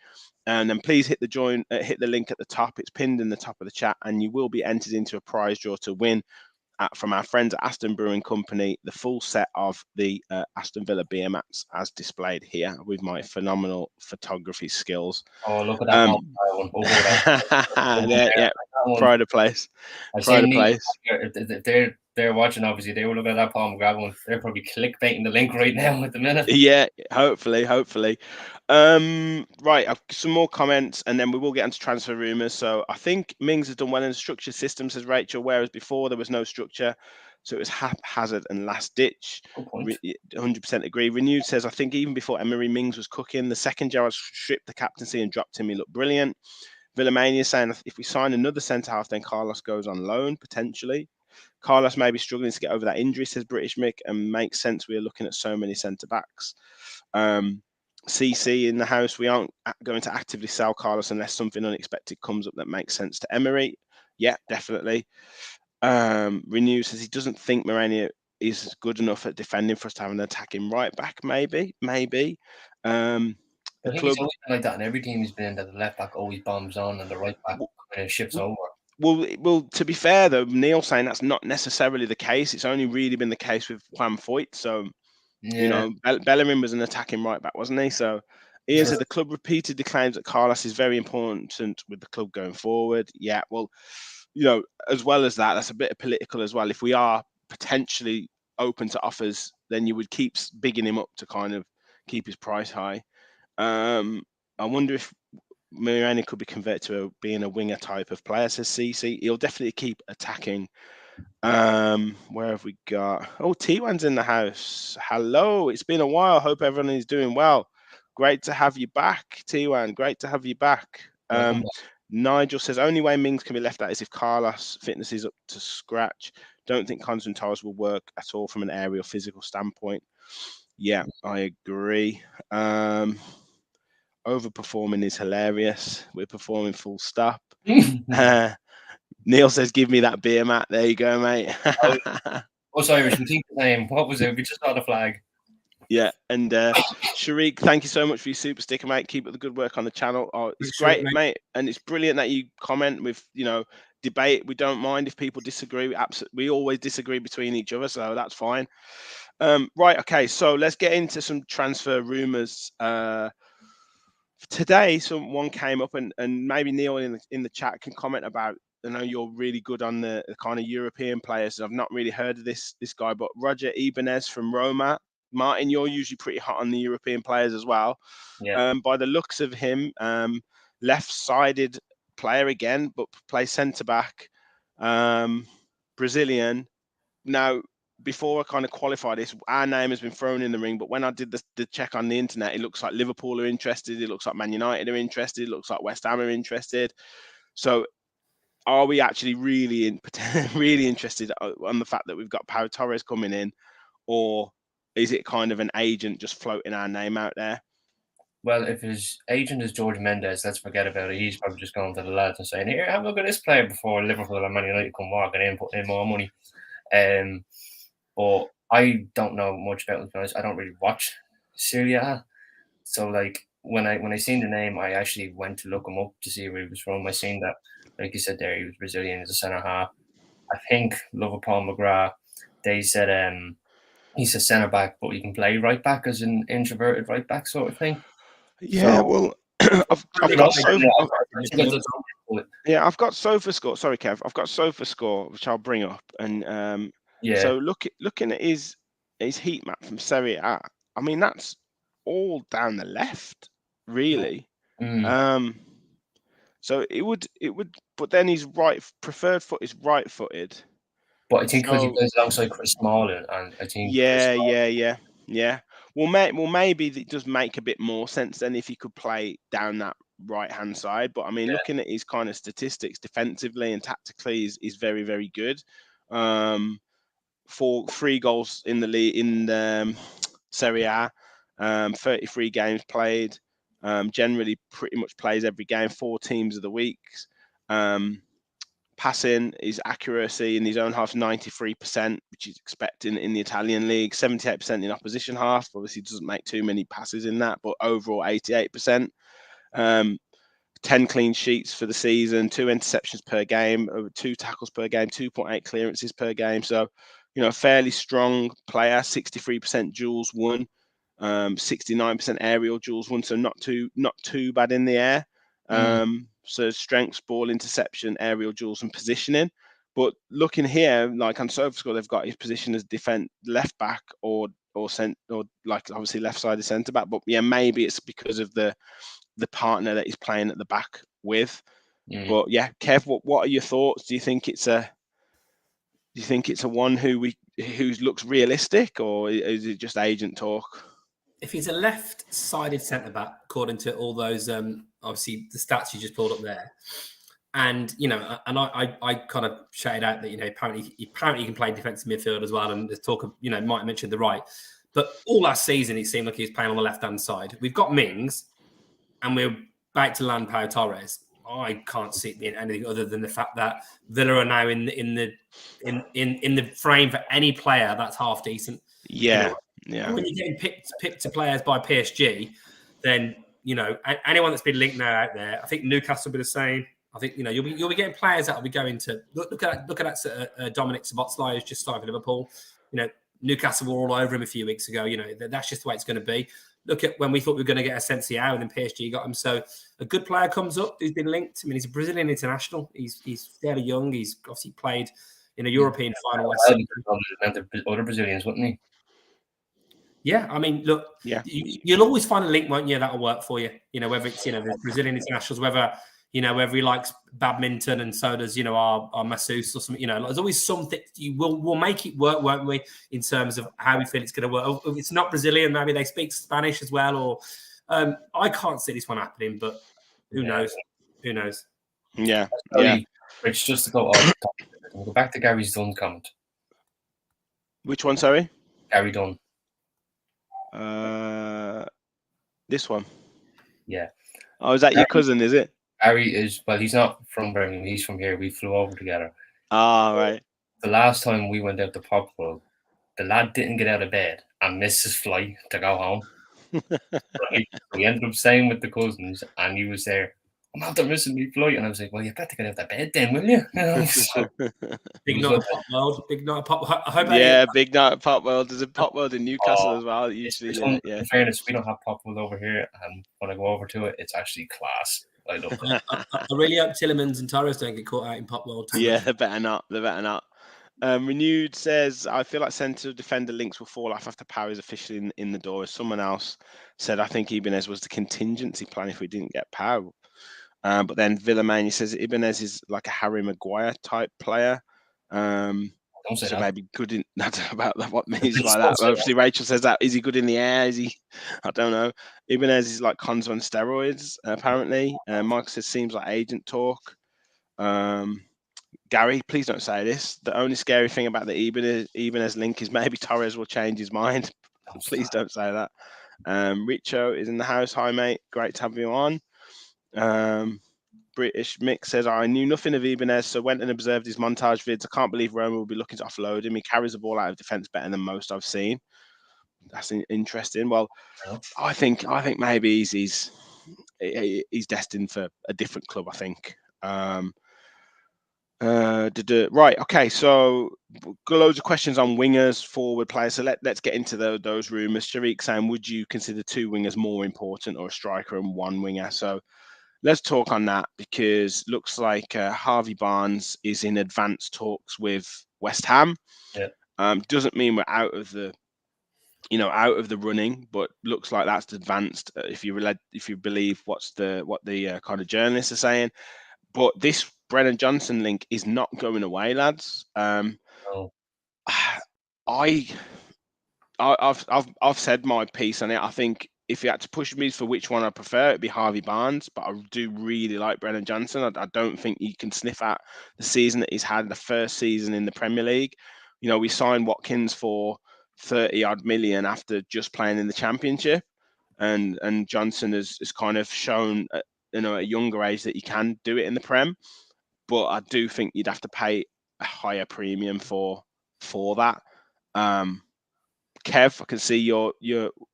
and then please hit the link at the top. It's pinned in the top of the chat, and you will be entered into a prize draw to win from our friends at Aston Brewing Company the full set of the Aston Villa beer mats, as displayed here with my phenomenal photography skills. Oh, look at that! Yeah, pride of place. If they're watching, obviously they will look at that palm grab one. They're probably clickbaiting the link right now at the minute. Yeah, hopefully. Right, some more comments, and then we will get into transfer rumours. So I think Mings has done well in the structured system, says Rachel, whereas before there was no structure, so it was haphazard and last ditch. 100% agree. Renewed says, I think even before Emery, Mings was cooking. The second Gerrard stripped the captaincy and dropped him, he looked brilliant. Villamania saying, if we sign another centre half, then Carlos goes on loan potentially. Carlos may be struggling to get over that injury, says British Mick, and makes sense. We are looking at so many centre backs. CC in the house, we aren't going to actively sell Carlos unless something unexpected comes up that makes sense to Emery. Yeah, definitely. Renew says he doesn't think Moreno is good enough at defending for us to have an attacking right back. Maybe. I think he's always been like that, and every team he's been in, that the left back always bombs on and the right back shifts over. Well, to be fair though, Neil's saying that's not necessarily the case. It's only really been the case with Juan Foyt. So, Bellerin was an attacking right back, wasn't he? So, Ian said the club repeatedly claims that Carlos is very important with the club going forward. Yeah, well, as well as that, that's a bit of political as well. If we are potentially open to offers, then you would keep bigging him up to kind of keep his price high. I wonder if Moreno could be converted to being a winger type of player, says CC. He'll definitely keep attacking. Where have we got? Oh, T1's in the house. Hello, it's been a while. Hope everyone is doing well. Great to have you back, T1. Great to have you back. Nigel says, only way Mings can be left out is if Carlos' fitness is up to scratch. Don't think Konsa Torres will work at all from an aerial physical standpoint. Yeah, I agree. overperforming is hilarious. We're performing full stop. Neil says, give me that beer, Matt. There you go, mate. What's Irish? We think the name. What was it? We just saw the flag. Yeah, and Sharik, thank you so much for your super sticker, mate. Keep up the good work on the channel. Oh, it's great, mate, and it's brilliant that you comment with, debate. We don't mind if people disagree. We always disagree between each other, so that's fine. Right, okay, so let's get into some transfer rumours. Today, someone came up, and maybe Neil in the chat can comment about. I know you're really good on the kind of European players. I've not really heard of this guy, but Roger Ibanez from Roma. Martin, you're usually pretty hot on the European players as well. Yeah. By the looks of him, left-sided player again, but plays centre-back, Brazilian. Now, before I kind of qualify this, our name has been thrown in the ring, but when I did the check on the internet, it looks like Liverpool are interested. It looks like Man United are interested. It looks like West Ham are interested. So are we actually really interested on the fact that we've got Pau Torres coming in, or is it kind of an agent just floating our name out there? Well, if his agent is George Mendes, let's forget about it. He's probably just going to the lads and saying, "Here, have a look at this player before Liverpool and Man United come walking in, putting in more money." But I don't know much about him, to be honest. I don't really watch Serie A. So, like, when I seen the name, I actually went to look him up to see where he was from. I seen that, like you said there, he was Brazilian, he's a centre-half. I think Paul McGrath, they said he's a centre-back, but he can play right-back as an introverted right-back sort of thing. Yeah, so, well, I've got SofaScore. Sorry, Kev. I've got SofaScore, which I'll bring up, and so looking at his heat map from Serie A, I mean that's all down the left, really. So it would, but then his preferred foot is right-footed. But I think because he plays alongside Chris Smalling, and I think yeah. Well, maybe it does make a bit more sense than if he could play down that right-hand side. But I mean, looking at his kind of statistics defensively and tactically, is very, very good. 3 goals in the league in Serie A, 33 games played. Generally, pretty much plays every game, 4 teams of the week. Passing, his accuracy in his own half 93%, which is expected in the Italian league. 78% in opposition half. Obviously, doesn't make too many passes in that, but overall 88%. 10 clean sheets for the season, 2 interceptions per game, over 2 tackles per game, 2.8 clearances per game. So, fairly strong player. 63% duels won, 69% aerial duels won. So not too bad in the air. So strengths, ball interception, aerial duels, and positioning. But looking here, like on SofaScore, they've got his position as left back or like obviously left-sided centre back. But yeah, maybe it's because of the partner that he's playing at the back with. But yeah, Kev, what are your thoughts? Do you think it's a one who looks realistic, or is it just agent talk? If he's a left-sided centre-back, according to all those, obviously the stats you just pulled up there, and and I kind of shouted out that apparently he can play defensive midfield as well, and there's talk of might mention the right, but all last season it seemed like he was playing on the left-hand side. We've got Mings, and we're back to land Pau Torres. I can't see it being anything other than the fact that Villa are now in the frame for any player that's half decent. Yeah. Yeah. When you're getting picked to players by PSG, then anyone that's been linked now out there, I think Newcastle will be the same. I think you'll be getting players that will be going to look at Dominic Szoboszlai who's just started for Liverpool. Newcastle were all over him a few weeks ago. That's just the way it's going to be. Look at when we thought we were going to get Asensio, and then PSG got him. So a good player comes up who's been linked. I mean, he's a Brazilian international. He's fairly young. He's obviously played in a European final. Other Brazilians, wouldn't he? Yeah, I mean, look, you'll always find a link, won't you? That'll work for you. Whether it's the Brazilian internationals, whether he likes badminton, and so does our masseuse or something. There's always something. We'll make it work, won't we? In terms of how we feel it's going to work. If it's not Brazilian, maybe they speak Spanish as well. Or I can't see this one happening, but who knows? Who knows? Yeah. Rich, just to go back to Gary's Dunn comment. Which one? Sorry, Gary Dunn. This one. Yeah. Oh, is that your cousin, is it? Harry is, well, he's not from Birmingham. He's from here. We flew over together. Ah, right. The last time we went out to Pop World, the lad didn't get out of bed and missed his flight to go home. We ended up staying with the cousins, and he was there. I'm after missing my flight, and I was like, "Well, you better get out of bed then, will you?" So, big night at Pop World. Big night at Pop. I hope big night at Pop World. There's a Pop World in Newcastle as well. Usually, in fairness, we don't have Pop World over here, and when I go over to it, it's actually class. I love it. I really hope Tielemans and Torres don't get caught out in Pop World. Yeah, they better not. Renewed says, I feel like centre defender links will fall off after Pau is officially in the door. As someone else said, I think Ibanez was the contingency plan if we didn't get Pau. But then Villamania says Ibanez is like a Harry Maguire type player. Don't say so that. Maybe good in, I don't know about what means by that. Obviously, Rachel says that. Is he good in the air? Is he? I don't know. Ibanez is like Konzo on steroids, apparently. Michael says, seems like agent talk. Gary, please don't say this. The only scary thing about the Ibanez link is maybe Torres will change his mind. Please don't say that. Richo is in the house. Hi, mate. Great to have you on. British Mick says, I knew nothing of Ibanez, so went and observed his montage vids. I can't believe Roma will be looking to offload him. He carries the ball out of defence better than most I've seen. That's interesting. Well, I think maybe he's destined for a different club, I think. Right, okay, so loads of questions on wingers, forward players. So let's get into those rumours. Sharik saying, would you consider 2 wingers more important or a striker and 1 winger? So let's talk on that, because looks like Harvey Barnes is in advanced talks with West Ham. Yeah. Doesn't mean we're out of the running, but looks like that's advanced if you believe what the kind of journalists are saying. But this Brennan Johnson link is not going away, lads. I've said my piece on it. I think if you had to push me for which one I prefer, it'd be Harvey Barnes. But I do really like Brennan Johnson. I don't think you can sniff at the season that he's had, the first season in the Premier League. You know, we signed Watkins for 30-odd million after just playing in the Championship, and Johnson has kind of shown at a younger age that he can do it in the Prem. But I do think you'd have to pay a higher premium for that. Kev, I can see you're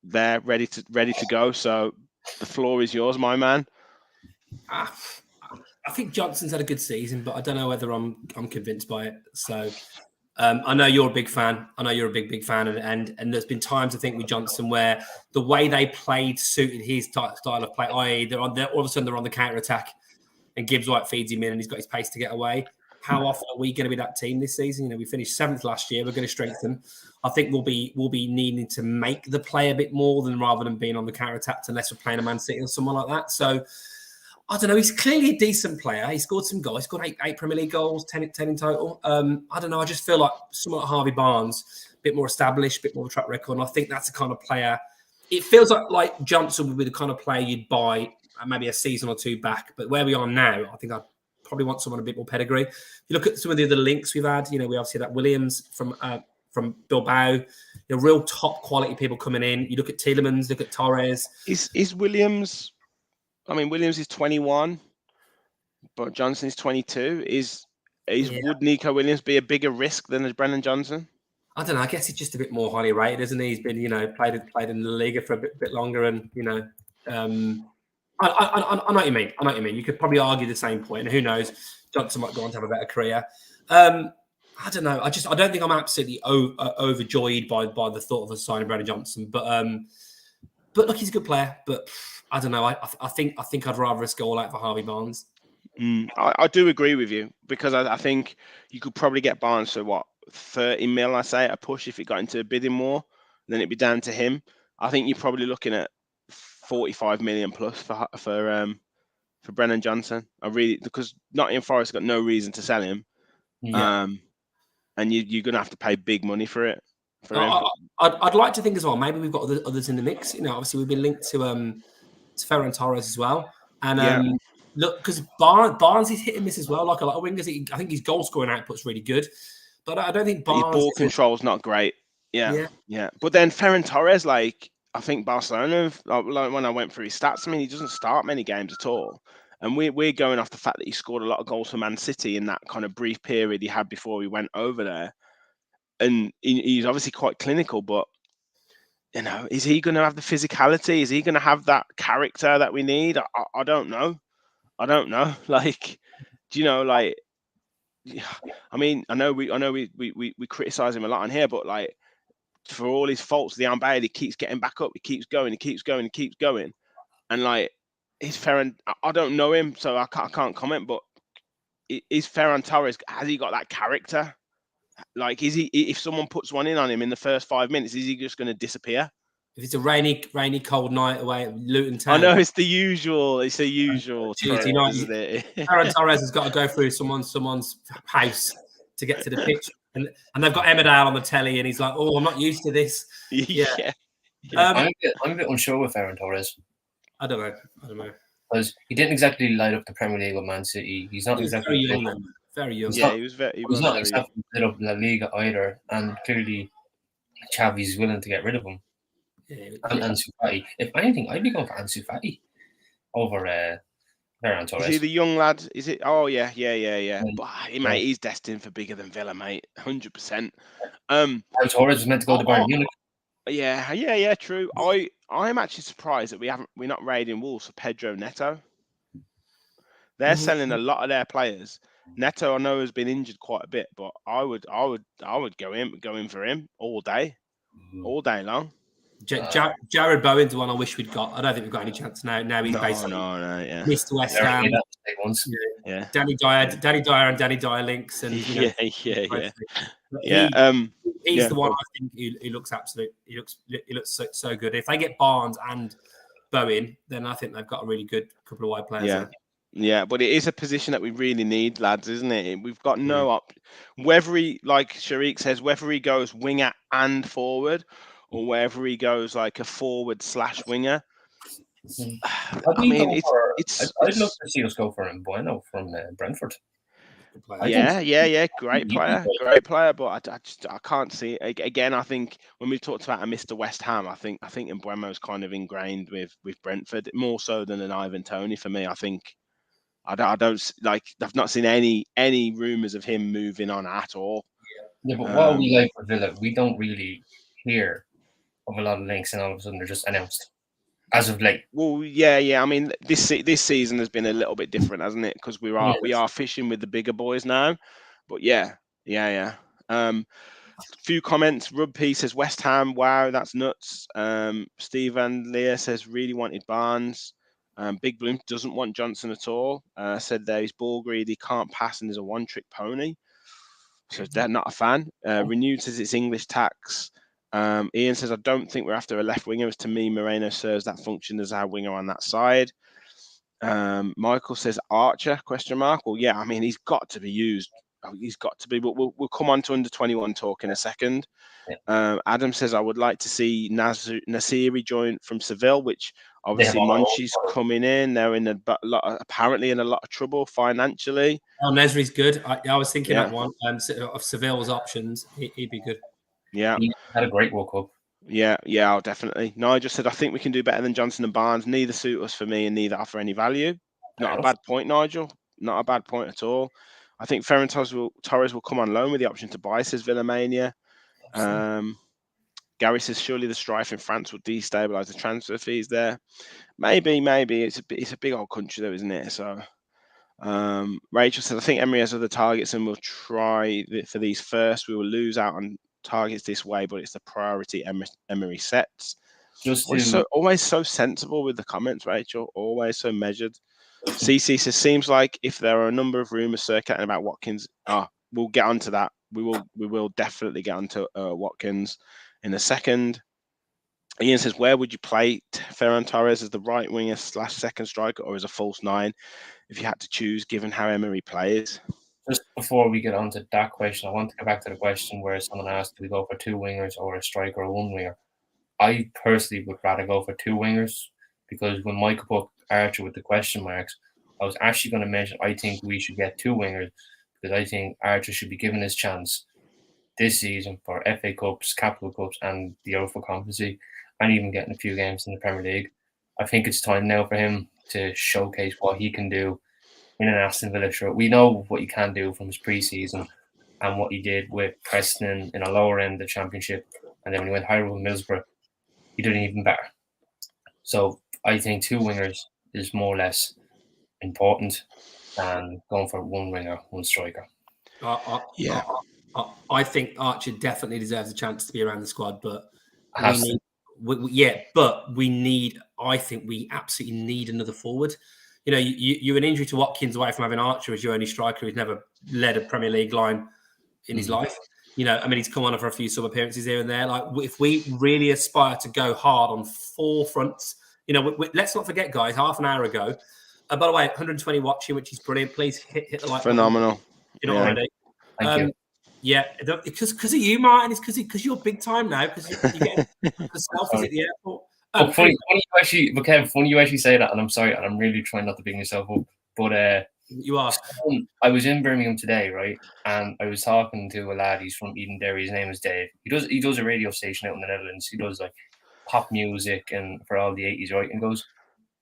there, ready to go. So the floor is yours, my man. I think Johnson's had a good season, but I don't know whether I'm convinced by it. So I know you're a big fan. I know you're a big fan, and there's been times I think with Johnson where the way they played suited his style of play. I.e., they're all of a sudden they're on the counter attack, and Gibbs White feeds him in, and he's got his pace to get away. How often are we going to be that team this season? You know, we finished 7th last year. We're going to strengthen. I think we'll be needing to make the play a bit more rather than being on the counter attack, unless we're playing a Man City or someone like that. So I don't know. He's clearly a decent player. He scored some goals. He scored 8 Premier League goals, 10 in total. I don't know. I just feel like someone like Harvey Barnes, a bit more established, a bit more of a track record. And I think that's the kind of player. It feels like Johnson would be the kind of player you'd buy maybe a season or 2 back. But where we are now, I think I'd probably want someone a bit more pedigree. If you look at some of the other links we've had, we obviously had that Williams from Bilbao, real top quality people coming in. You look at Tielemans, look at Torres. Is Williams? I mean, Williams is 21, but Johnson is 22. Would Nico Williams be a bigger risk than Brennan Johnson? I don't know. I guess he's just a bit more highly rated, isn't he? He's been, played in the Liga for a bit longer, and I know what you mean. You could probably argue the same point, and who knows? Johnson might go on to have a better career. I don't know. I don't think I'm absolutely overjoyed by the thought of us signing Brennan Johnson, but look, he's a good player. But I don't know. I think I'd rather us go all out for Harvey Barnes. I do agree with you, because I think you could probably get Barnes for 30 mil. I say at a push if it got into a bidding war, then it'd be down to him. I think you're probably looking at 45 million plus for Brennan Johnson. Because Nottingham Forest got no reason to sell him. Yeah. And you're gonna have to pay big money for it. I'd like to think as well. Maybe we've got others in the mix. Obviously we've been linked to Ferran Torres as well. And look, because Barnes is hit and miss as well. Like a lot of wingers, I think his goal scoring output's really good, but I don't think Barnes. His ball control's not great. Yeah. But then Ferran Torres, I I think Barcelona, like when I went through his stats, I mean, he doesn't start many games at all. And we're going off the fact that he scored a lot of goals for Man City in that kind of brief period he had before he went over there. And he's obviously quite clinical, but, you know, is he going to have the physicality? Is he going to have that character that we need? I don't know. I don't know. Like, do you know, like, I mean, I know we criticize him a lot on here, but like, for all his faults, the unbad, he keeps getting back up. He keeps going. And like, is Ferran? I don't know him, so I can't comment. But is Ferran Torres? Has he got that character? Like, is he? If someone puts one in on him in the first 5 minutes, is he just going to disappear? If it's a rainy, cold night away at Luton Town, I know it's the usual. It's a usual Tuesday night, isn't it? Ferran Torres has got to go through someone's house to get to the pitch, and they've got Emmerdale on the telly, and he's like, "Oh, I'm not used to this." Yeah. I'm a bit unsure with Ferran Torres. I don't know. Because he didn't exactly light up the Premier League with Man City. He's not exactly very young. Yeah, he was not exactly lit up La Liga either, and clearly Xavi's willing to get rid of him. Yeah. And Ansu Fati. If anything, I'd be going for Ansu Fati over Ferran Torres. Is he the young lad? Is it? Oh yeah. But mate, he's destined for bigger than Villa, mate. 100%. Pau Torres was meant to go to Bayern Munich. Yeah, true. I'm actually surprised that we're not raiding Wolves for Pedro Neto. They're selling a lot of their players. Neto, I know, has been injured quite a bit, but I would go in for him all day long. Jared Bowen's the one I wish we'd got. I don't think we've got any chance now. Now he's basically Mr. West Ham. Yeah. Danny Dyer and Danny Dyer links, and yeah. He's the one I think he looks absolute. He looks so good. If they get Barnes and Bowen, then I think they've got a really good couple of wide players. Yeah, but it is a position that we really need, lads, isn't it? We've got no up. Whether he, like Sharik says, whether he goes winger and forward, or whether he goes like a forward/winger. I mean, I'd love to see us go for Bueno from Brentford. Yeah, great player. But I can't see it. Again, I think when we talked about a Mr. West Ham, I think Mbeumo's kind of ingrained with Brentford more so than an Ivan Toney for me. I think I don't like. I've not seen any rumours of him moving on at all. Yeah, but what we like for Villa, we don't really hear of a lot of links, and all of a sudden they're just announced as of late. Well, yeah. I mean, this season has been a little bit different, hasn't it? Because we are fishing with the bigger boys now. But yeah. Few comments. Rugby says West Ham. Wow, that's nuts. Stephen Lear says really wanted Barnes. Big Bloom doesn't want Johnson at all. Said there he's ball greedy, can't pass, and is a one-trick pony. So they're not a fan. Renewed says it's English tax. Ian says, I don't think we're after a left winger, as to me, Moreno serves that function as our winger on that side. Michael says Archer, ? Well, yeah, I mean, he's got to be used. He's got to be, but we'll come on to under 21 talk in a second. Adam says, I would like to see Nasiri join from Seville, which obviously Monchi's coming in. They're apparently in a lot of trouble financially. Oh, Nasri's good. I was thinking that one of Seville's options. He'd be good. Yeah, he had a great World Cup. Yeah, definitely. Nigel said, I think we can do better than Johnson and Barnes. Neither suit us for me and neither offer any value. Not a bad point, Nigel. Not a bad point at all. I think Ferran Torres will come on loan with the option to buy, says Villamania. Gary says, surely the strife in France will destabilise the transfer fees there. Maybe. It's a big old country though, isn't it? So Rachel says, I think Emery has other targets and we'll try for these first. We will lose out on targets this way, but it's the priority Emery sets. Always so sensible with the comments, Rachel. Always so measured. CC says, seems like if there are a number of rumours circulating about Watkins, we'll get onto that. We will definitely get onto Watkins in a second. Ian says, where would you play Ferran Torres as the right winger / second striker, or as a false nine if you had to choose, given how Emery plays? Just before we get on to that question, I want to go back to the question where someone asked, do we go for two wingers or a striker or one winger? I personally would rather go for two wingers, because when Michael put Archer with the question marks, I was actually going to mention I think we should get two wingers, because I think Archer should be given his chance this season for FA Cups, Capital Cups, and the Europa Conference League. and even getting a few games in the Premier League. I think it's time now for him to showcase what he can do in an Aston Villa shirt. We know what he can do from his pre-season and what he did with Preston in a lower end of the Championship. And then when he went higher with Middlesbrough, he did even better. So I think 2 wingers is more or less important than going for 1 winger, 1 striker. I think Archer definitely deserves a chance to be around the squad, but I think we absolutely need another forward. You know, you're an injury to Watkins away from having Archer as your only striker who's never led a Premier League line in his life. You know, I mean, he's come on for a few sub appearances here and there. Like, if we really aspire to go hard on 4 fronts, you know, let's not forget, guys, half an hour ago, by the way, 120 watching, which is brilliant. Please hit the like phenomenal button. You know, already. Thank you. Yeah, because of you, Martin. It's because you're big time now. Because you get the selfies at the airport. Funny you actually say that, and I'm sorry, and I'm really trying not to bring yourself up, but you are. I was in Birmingham today, right, and I was talking to a lad. He's from Edenderry. His name is Dave. He does a radio station out in the Netherlands. He does like pop music and for all the 80s, right? And goes,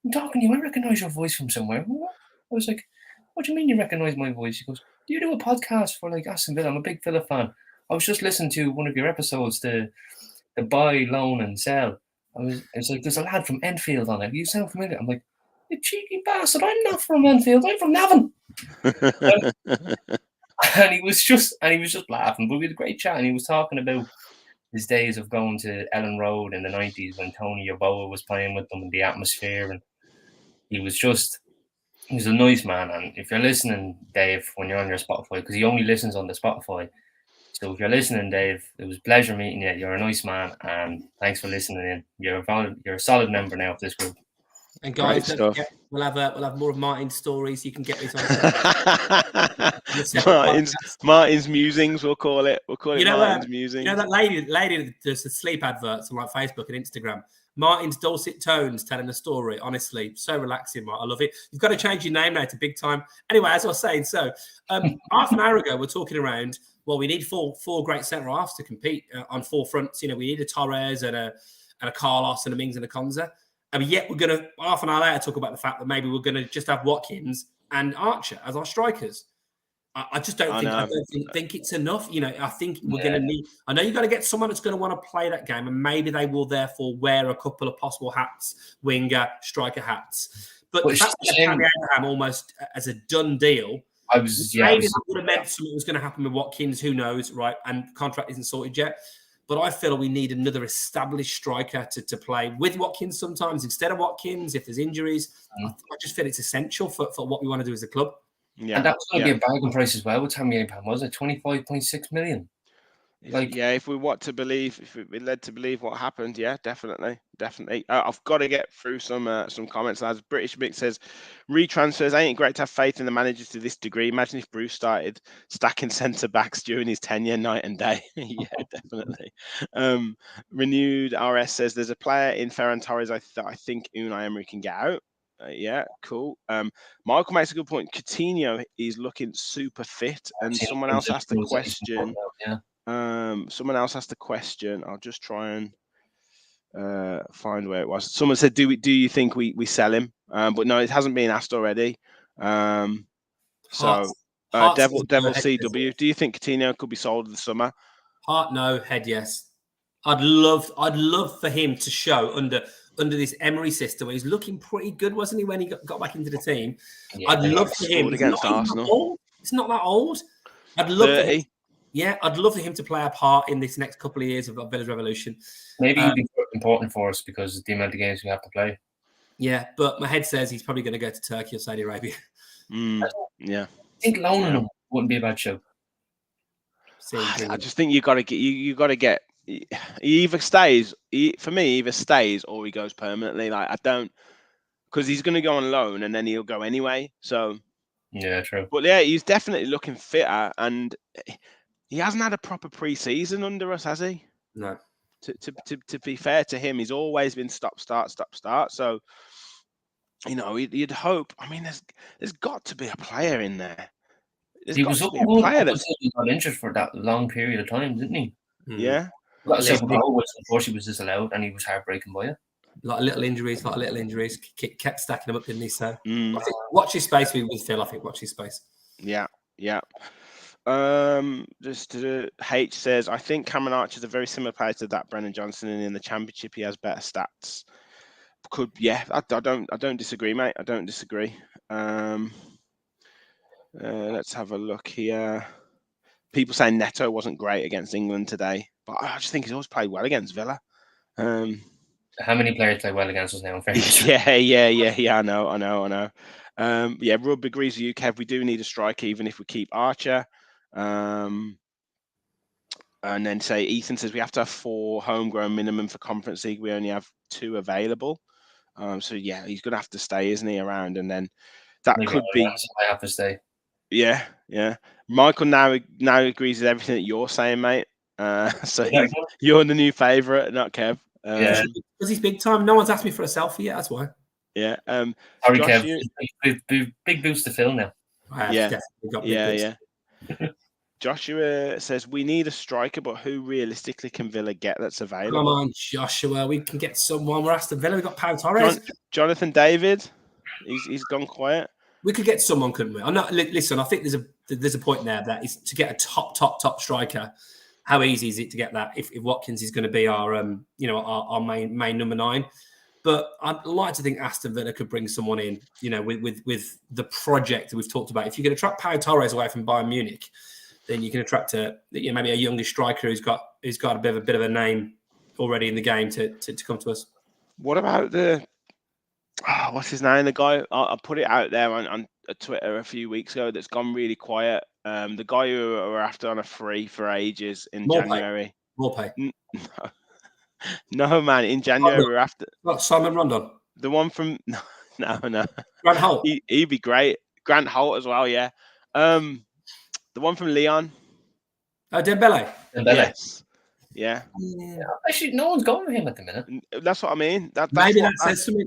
"I'm talking to you. I recognise your voice from somewhere." I was like, "What do you mean you recognise my voice?" He goes, "Do you do a podcast for like Aston Villa? I'm a big Villa fan. I was just listening to one of your episodes, the buy, loan, and sell. It's like, there's a lad from Enfield on it. You sound familiar." I'm like, "You cheeky bastard! I'm not from Enfield. I'm from Navan." and he was just laughing. But we had a great chat, and he was talking about his days of going to Ellen Road in the 90s when Tony Yeboah was playing with them and the atmosphere, and he was a nice man. And if you're listening, Dave, when you're on your Spotify, because he only listens on the Spotify. So if you're listening, Dave, it was a pleasure meeting you. You're a nice man, and thanks for listening in. You're a solid member now of this group. And guys, don't forget, we'll have more of Martin's stories. You can get these on Martin's musings. We'll call it. Martin's musings. You know that lady that does the sleep adverts on like Facebook and Instagram. Martin's dulcet tones telling a story. Honestly, so relaxing, Martin. I love it. You've got to change your name now to Big Time. Anyway, as I was saying, so half an hour ago, we're talking around. Well, we need four great centre halves to compete on 4 fronts. You know, we need a Torres and a Carlos and a Mings and a Konza. And yet we're going to, half an hour later, talk about the fact that maybe we're going to just have Watkins and Archer as our strikers. I just don't think it's enough. You know, I think we're going to need. I know you've got to get someone that's going to want to play that game, and maybe they will therefore wear a couple of possible hats, winger, striker hats. But the fact that Abraham almost as a done deal. Maybe that would have meant something was going to happen with Watkins. Who knows, right? And contract isn't sorted yet. But I feel we need another established striker to play with Watkins sometimes instead of Watkins if there's injuries. I just feel it's essential for what we want to do as a club. Yeah. And that was going to be a bargain price as well with Tammy Abraham, was it? 25.6 million. If we want to believe, if we're led to believe what happened, definitely. I've got to get through some comments. As British Mick says, retransfers ain't great to have faith in the managers to this degree. Imagine if Bruce started stacking centre backs during his tenure, night and day. Definitely. Renewed RS says there's a player in Ferran Torres I think Unai Emery can get out. Cool. Michael makes a good point. Coutinho is looking super fit, and someone else asked the question. Someone else asked the question. I'll just try and find where it was. Someone said, "Do you think we sell him?" But no, it hasn't been asked already. Devil CW. Do you think Coutinho could be sold this summer? Heart no, head yes. I'd love for him to show under this Emery system. He's looking pretty good, wasn't he, when he got back into the team? Yeah, I'd love for him. Against Arsenal. It's not that old. I'd love 30. I'd love for him to play a part in this next couple of years of Villa's revolution. Maybe he'd be important for us because of the amount of games we have to play. Yeah, but my head says he's probably going to go to Turkey or Saudi Arabia. I think loaning him wouldn't be a bad show. I just think you got to get. He either stays. For me, either stays or he goes permanently. Like I don't, because he's going to go on loan and then he'll go anyway. So yeah, true. But yeah, he's definitely looking fitter, and he hasn't had a proper pre-season under us, has he? No. To be fair to him, he's always been stop, start. So, you know, you'd hope. I mean, there's got to be a player in there. He was a player that's got interest for that long period of time, didn't he? Yeah. Like Super Bowl was, unfortunately, was disallowed, and he was heartbreaking by it. A lot of little injuries. Kept stacking them up, didn't he? So I think watch his space with Phil. I think watch his space. Yeah. Just H says, I think Cameron Archer's a very similar player to that Brennan Johnson, and in the Championship he has better stats. I don't disagree, mate. I don't disagree. Let's have a look here. People saying Neto wasn't great against England today, but I just think he's always played well against Villa. How many players play well against us now? Yeah. I know. Rub agrees with you, Kev. We do need a striker, even if we keep Archer. And then Ethan says we have to have 4 homegrown minimum for Conference League. We only have 2 available. He's going to have to stay, isn't he, around? And then that could be. I have to stay. Yeah. Michael now agrees with everything that you're saying, mate. You're the new favourite, not Kev. Because he's big time. No one's asked me for a selfie yet. That's why. Yeah. Sorry, Kev. Big boost to Phil now. Yeah. Joshua says we need a striker, but who realistically can Villa get that's available? Come on, Joshua. We can get someone. We're Aston Villa. We've got Pau Torres. Jonathan David. He's gone quiet. We could get someone, couldn't we? Listen, I think there's a point there that is to get a top striker. How easy is it to get that if Watkins is going to be our main number 9? But I'd like to think Aston Villa could bring someone in, with the project that we've talked about. If you can attract Pau Torres away from Bayern Munich, then you can attract maybe a younger striker who's got a bit of a name already in the game to come to us. What about what's his name? The guy I put it out there on Twitter a few weeks ago that's gone really quiet. The guy who were after on a free for ages in January. More pay. No, man. In January we're after. What, Simon Rondon? The one from no. Grant Holt. He'd be great. Grant Holt as well. Yeah. The one from Lyon. Oh, Dembele. Yes. Yeah. Actually, no one's going with him at the minute. That's what I mean. Maybe that says something.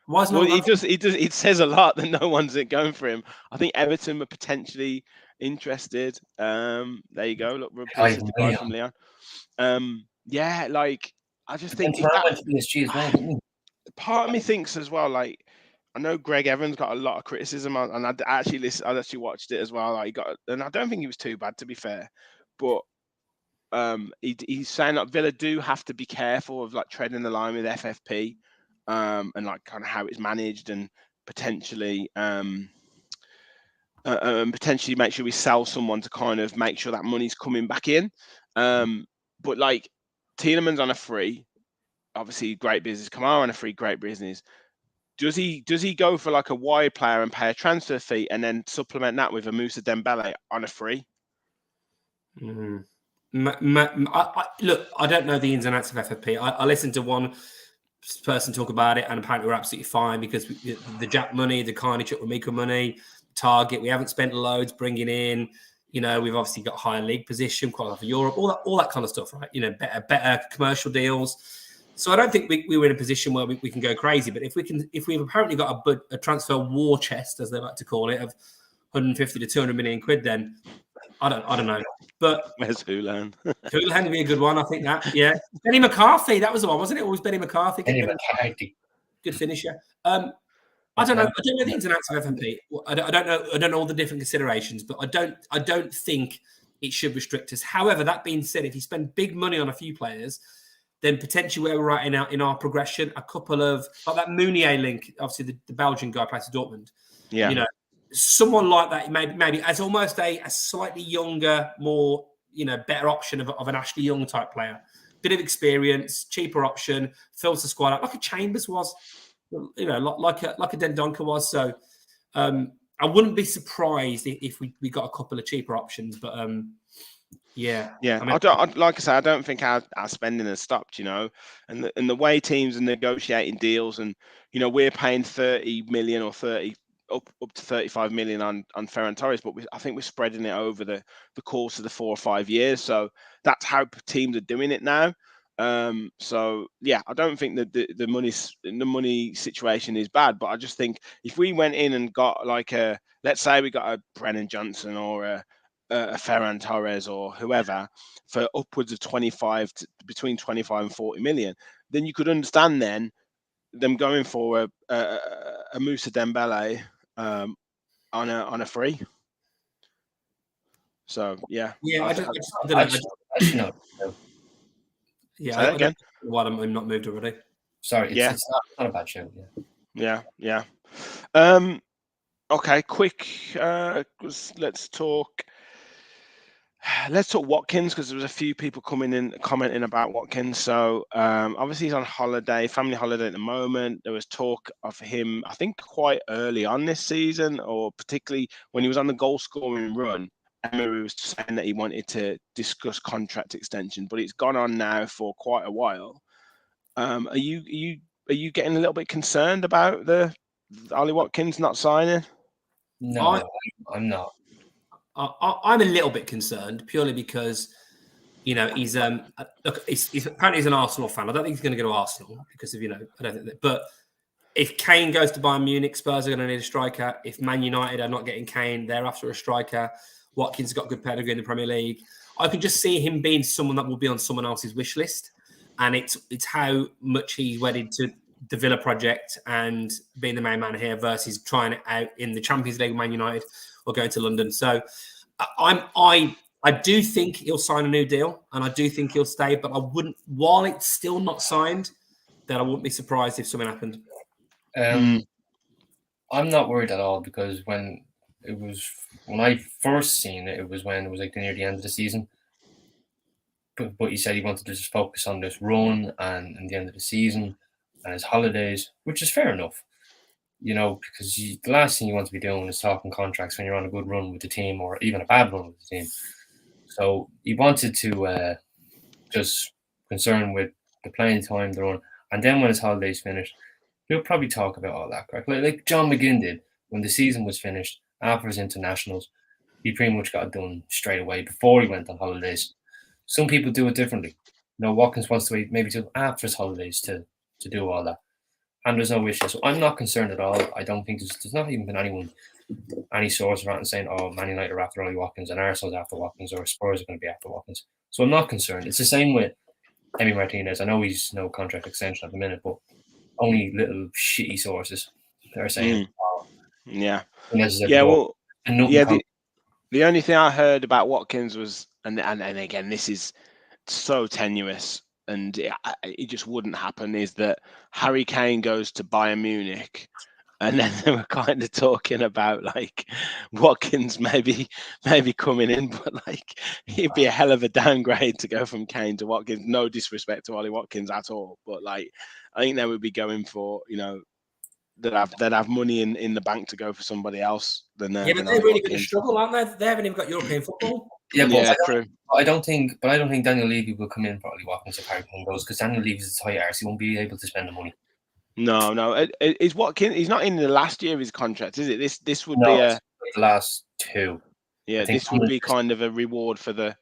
Why is no one he says a lot that no one's going for him. I think Everton were potentially interested. There you go. Look, the guy from Lyon. I just think part of me thinks as well. Like, I know Greg Evans got a lot of criticism on, and I'd actually watched it as well. And I don't think he was too bad, to be fair, but. He's saying that Villa do have to be careful of treading the line with FFP, and kind of how it's managed, and potentially make sure we sell someone to kind of make sure that money's coming back in. But Tielemans on a free, obviously great business. Kamara on a free, great business. Does he go for a wide player and pay a transfer fee and then supplement that with a Moussa Dembele on a free? Mm-hmm. Look, I don't know the ins and outs of FFP. I listened to one person talk about it, and apparently we're absolutely fine because the Jack money, the Carney Chukwuemeka money, target, we haven't spent loads bringing in. We've obviously got higher league position, qualified for Europe, all that kind of stuff, right? Better commercial deals. So I don't think we were in a position where we can go crazy. But if we've apparently got a transfer war chest, as they like to call it, of 150 to 200 million quid, then I don't know. But where's Houlihan? Houlihan would be a good one, I think that. Yeah. Benny McCarthy, that was the one, wasn't it? Always Benny McCarthy. Good finisher. I don't know. I don't know the ins and outs of FMP. I don't know all the different considerations, but I don't think it should restrict us. However, that being said, if you spend big money on a few players, then potentially where we're at in our progression, a couple of that Mounier link, obviously the Belgian guy plays for Dortmund. Yeah. Someone like that, maybe as almost a slightly younger, more better option of an Ashley Young type player. Bit of experience, cheaper option, fills the squad out like a Chambers was, like a Dendoncker was. So I wouldn't be surprised if we got a couple of cheaper options, but yeah. I don't think our spending has stopped, and the way teams are negotiating deals, and we're paying 30 million or 30. Up to 35 million on Ferran Torres, but I think we're spreading it over the course of the 4 or 5 years. So that's how teams are doing it now. So yeah, I don't think that the money situation is bad, but I just think if we went in and got let's say we got a Brennan Johnson or Ferran Torres or whoever for upwards of between 25 and 40 million, then you could understand then them going for a Moussa Dembele on a free. So yeah, I don't know. Yeah, I don't know why I'm not moved already. Sorry, it's not a bad show. Yeah. Okay, quick. Let's talk Watkins, because there was a few people commenting about Watkins. So obviously he's on holiday, family holiday at the moment. There was talk of him, I think, quite early on this season, or particularly when he was on the goal scoring run. Emery was saying that he wanted to discuss contract extension, but it's gone on now for quite a while. Are you getting a little bit concerned about the Ollie Watkins not signing? No, I'm not. I'm a little bit concerned purely because, he's look, he's apparently he's an Arsenal fan. I don't think he's going to go to Arsenal because of, I don't think that. But if Kane goes to Bayern Munich, Spurs are going to need a striker. If Man United are not getting Kane, they're after a striker. Watkins has got good pedigree in the Premier League. I can just see him being someone that will be on someone else's wish list, and it's how much he's wedded to the Villa project and being the main man here versus trying it out in the Champions League with Man United or going to London. So I do think he'll sign a new deal, and I do think he'll stay, but I wouldn't, while it's still not signed, then I wouldn't be surprised if something happened. I'm not worried at all, because when I first seen it, it was when it was like near the end of the season. But he said he wanted to just focus on this run and the end of the season and his holidays, which is fair enough, because the last thing you want to be doing is talking contracts when you're on a good run with the team, or even a bad run with the team. So he wanted to just concern with the playing time, the run, and then when his holidays finished, he'll probably talk about all that crap, like John McGinn did when the season was finished after his internationals. He pretty much got it done straight away before he went on holidays. Some people do it differently. Watkins wants to wait maybe till after his holidays to do all that. And there's no issue. So I'm not concerned at all. I don't think there's not even been any source around saying, oh, Man United are after Ollie Watkins and Arsenal's after Watkins, or Spurs are going to be after Watkins. So I'm not concerned. It's the same with Emi Martinez. I know he's no contract extension at the minute, but only little shitty sources that are saying, the only thing I heard about Watkins was, and again, this is so tenuous, and it just wouldn't happen, is that Harry Kane goes to Bayern Munich, and then they were kind of talking about like Watkins maybe coming in, but like it'd be a hell of a downgrade to go from Kane to Watkins. No disrespect to Ollie Watkins at all, but like I think they would be going for, that have money in the bank to go for somebody else than but they're really going to struggle, aren't they? They haven't even got European football. True. I don't think Daniel Levy will come in for Ollie Watkins if Harry Kane goes, because Daniel Levy's a tight arse. He won't be able to spend the money. No. Is Watkins? He's not in the last year of his contract, is it? This would be the last two. Yeah, this would be kind of a reward for the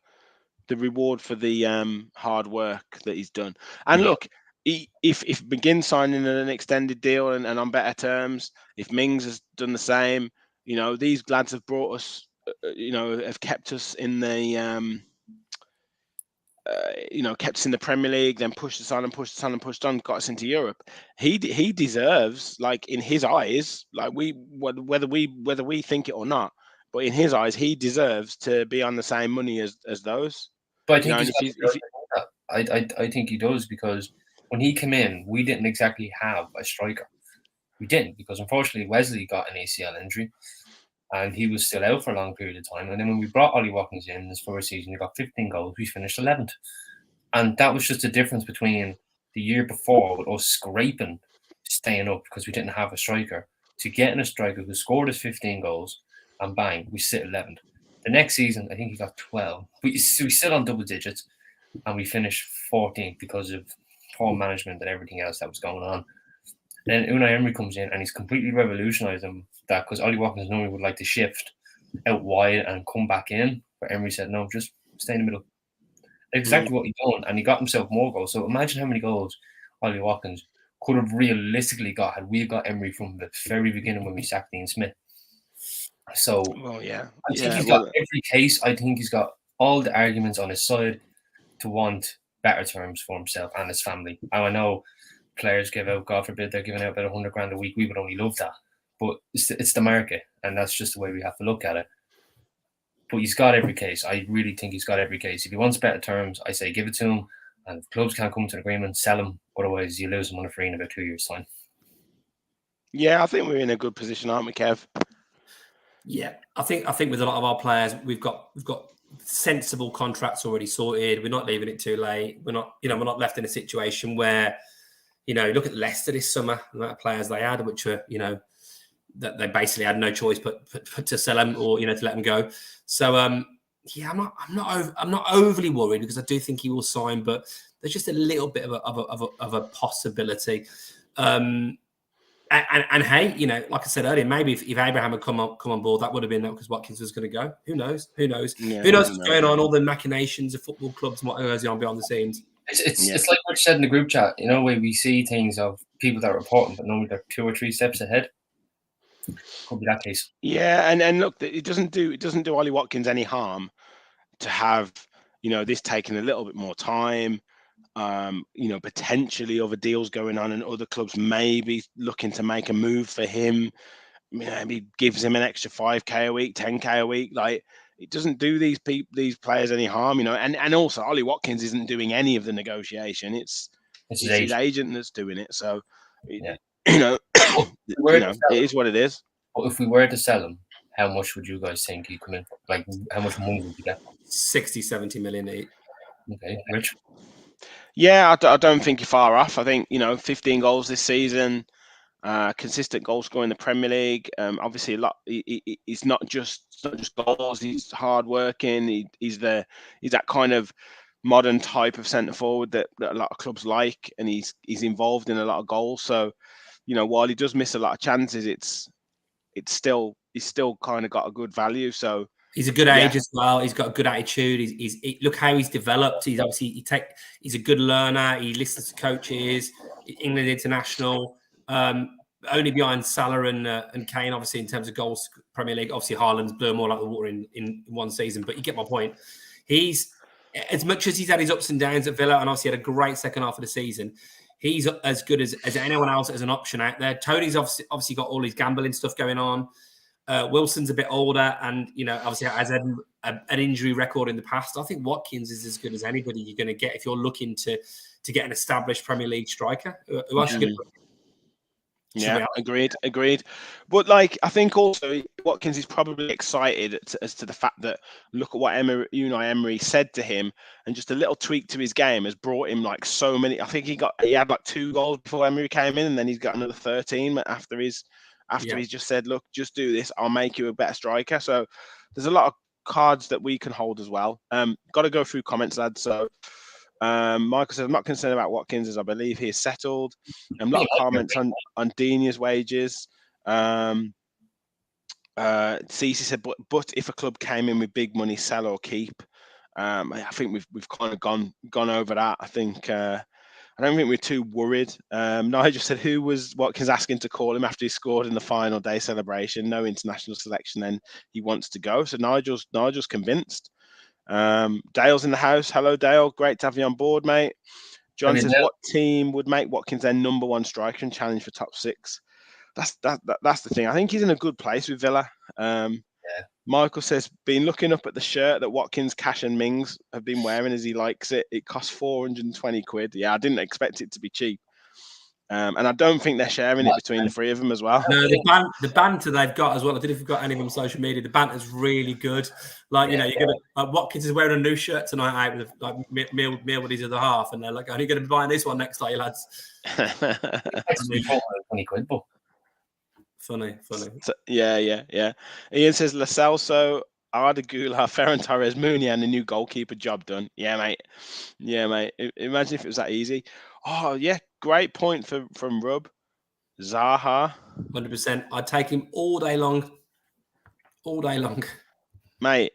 hard work that he's done. And look, if McGinn signing an extended deal and on better terms, if Mings has done the same, these lads have brought us, have kept us in the, kept us in the Premier League, then pushed us on and pushed on, got us into Europe. He deserves, like in his eyes, like whether we think it or not, but in his eyes, he deserves to be on the same money as those. But I think I think he does, because when he came in, we didn't exactly have a striker. We didn't, because unfortunately Wesley got an ACL injury and he was still out for a long period of time. And then when we brought Ollie Watkins in his first season, he got 15 goals. We finished 11th. And that was just the difference between the year before with us scraping, staying up because we didn't have a striker, to getting a striker who scored his 15 goals and bang, we sit 11th. The next season, I think he got 12. We sit on double digits and we finished 14th because of poor management and everything else that was going on. Then Unai Emery comes in and he's completely revolutionised them, that because Ollie Watkins normally would like to shift out wide and come back in, but Emery said, no, just stay in the middle. Exactly what he done, and he got himself more goals. So imagine how many goals Ollie Watkins could have realistically got had we got Emery from the very beginning when we sacked Dean Smith. So, well, yeah, I think he's got every case. I think he's got all the arguments on his side to want better terms for himself and his family. And I know players give out, God forbid, they're giving out about 100 grand a week. We would only love that, but it's the market, and that's just the way we have to look at it. But he's got every case. I really think he's got every case. If he wants better terms, I say give it to him. And if clubs can't come to an agreement, sell him. Otherwise, you lose him on a free in about 2 years' time. Yeah, I think we're in a good position, aren't we, Kev? Yeah, I think with a lot of our players, we've got sensible contracts already sorted. We're not leaving it too late. We're not left in a situation where, look at Leicester this summer, the amount of players they had, which were, that they basically had no choice but to sell them or to let them go. So I'm not overly worried because I do think he will sign, but there's just a little bit of a possibility. And hey, like I said earlier, maybe if Abraham had come on board, that would have been that because Watkins was going to go. Who knows? Yeah, who knows what's going on? All the machinations of football clubs and what goes on behind the scenes. It's like what you said in the group chat. Where we see things of people that are reporting, but normally they're 2 or 3 steps ahead. Could be that case. Yeah, and look, it doesn't do Ollie Watkins any harm to have this taking a little bit more time. Potentially other deals going on and other clubs maybe looking to make a move for him. Maybe gives him an extra 5k a week, 10k a week. Like, it doesn't do these players any harm, And also, Ollie Watkins isn't doing any of the negotiation. It's his agent that's doing it. So, yeah. It is what it is. But if we were to sell him, how much would you guys think he'd come in? Like, how much money would you get? 60, 70 million each. Okay, Rich? Yeah, I don't think you're far off. I think 15 goals this season, consistent goal scorer in the Premier League. Obviously, a lot. He's not just goals. He's hardworking. He's that kind of modern type of centre forward that a lot of clubs like, and he's involved in a lot of goals. So, while he does miss a lot of chances, he's still kind of got a good value. So. He's a good age as well. He's got a good attitude. He's look how he's developed. He's obviously he's a good learner. He listens to coaches. England international, only behind Salah and Kane, obviously in terms of goals, Premier League. Obviously Haaland's blew more like the water in one season, but you get my point. He's, as much as he's had his ups and downs at Villa, and obviously had a great second half of the season, he's as good as anyone else as an option out there. Tony's obviously got all his gambling stuff going on. Wilson's a bit older and, obviously has had an injury record in the past. I think Watkins is as good as anybody you're going to get if you're looking to get an established Premier League striker. Who else you going to... Yeah, agreed. But I think also Watkins is probably excited as to the fact that look at what Unai Emery said to him, and just a little tweak to his game has brought him so many. I think he had 2 goals before Emery came in, and then he's got another 13 after he's just said, look, just do this, I'll make you a better striker. So there's a lot of cards that we can hold as well. Got to go through comments, lads. So Michael says, I'm not concerned about Watkins as I believe he is settled. A lot of comments on Dinia's wages. Cece said, but if a club came in with big money, sell or keep. I think we've kind of gone over that. I think I don't think we're too worried. Nigel said, who was Watkins asking to call him after he scored in the final day celebration? No international selection, then he wants to go. So Nigel's convinced. Dale's in the house. Hello, Dale. Great to have you on board, mate. John says, what team would make Watkins their number 1 striker and challenge for top 6? That's the thing. I think he's in a good place with Villa. Michael says, been looking up at the shirt that Watkins, Cash and Mings have been wearing as he likes it. It costs 420 quid. Yeah, I didn't expect it to be cheap. And I don't think they're sharing it between the 3 of them as well. No, the banter they've got as well. I don't know if you've got any of them on social media. The banter's really good. You're gonna Watkins is wearing a new shirt tonight out with meal with his other half, and they're like, "Are you going to be buying this one next time, lads?" 20 quid, but funny. So, yeah. Ian says, Lo Celso, Arda Güler, Ferran Torres, Mooney, and the new goalkeeper, job done. Yeah, mate. Imagine if it was that easy. Oh, yeah. Great point from Rub. Zaha. 100%. I'd take him all day long. Mate,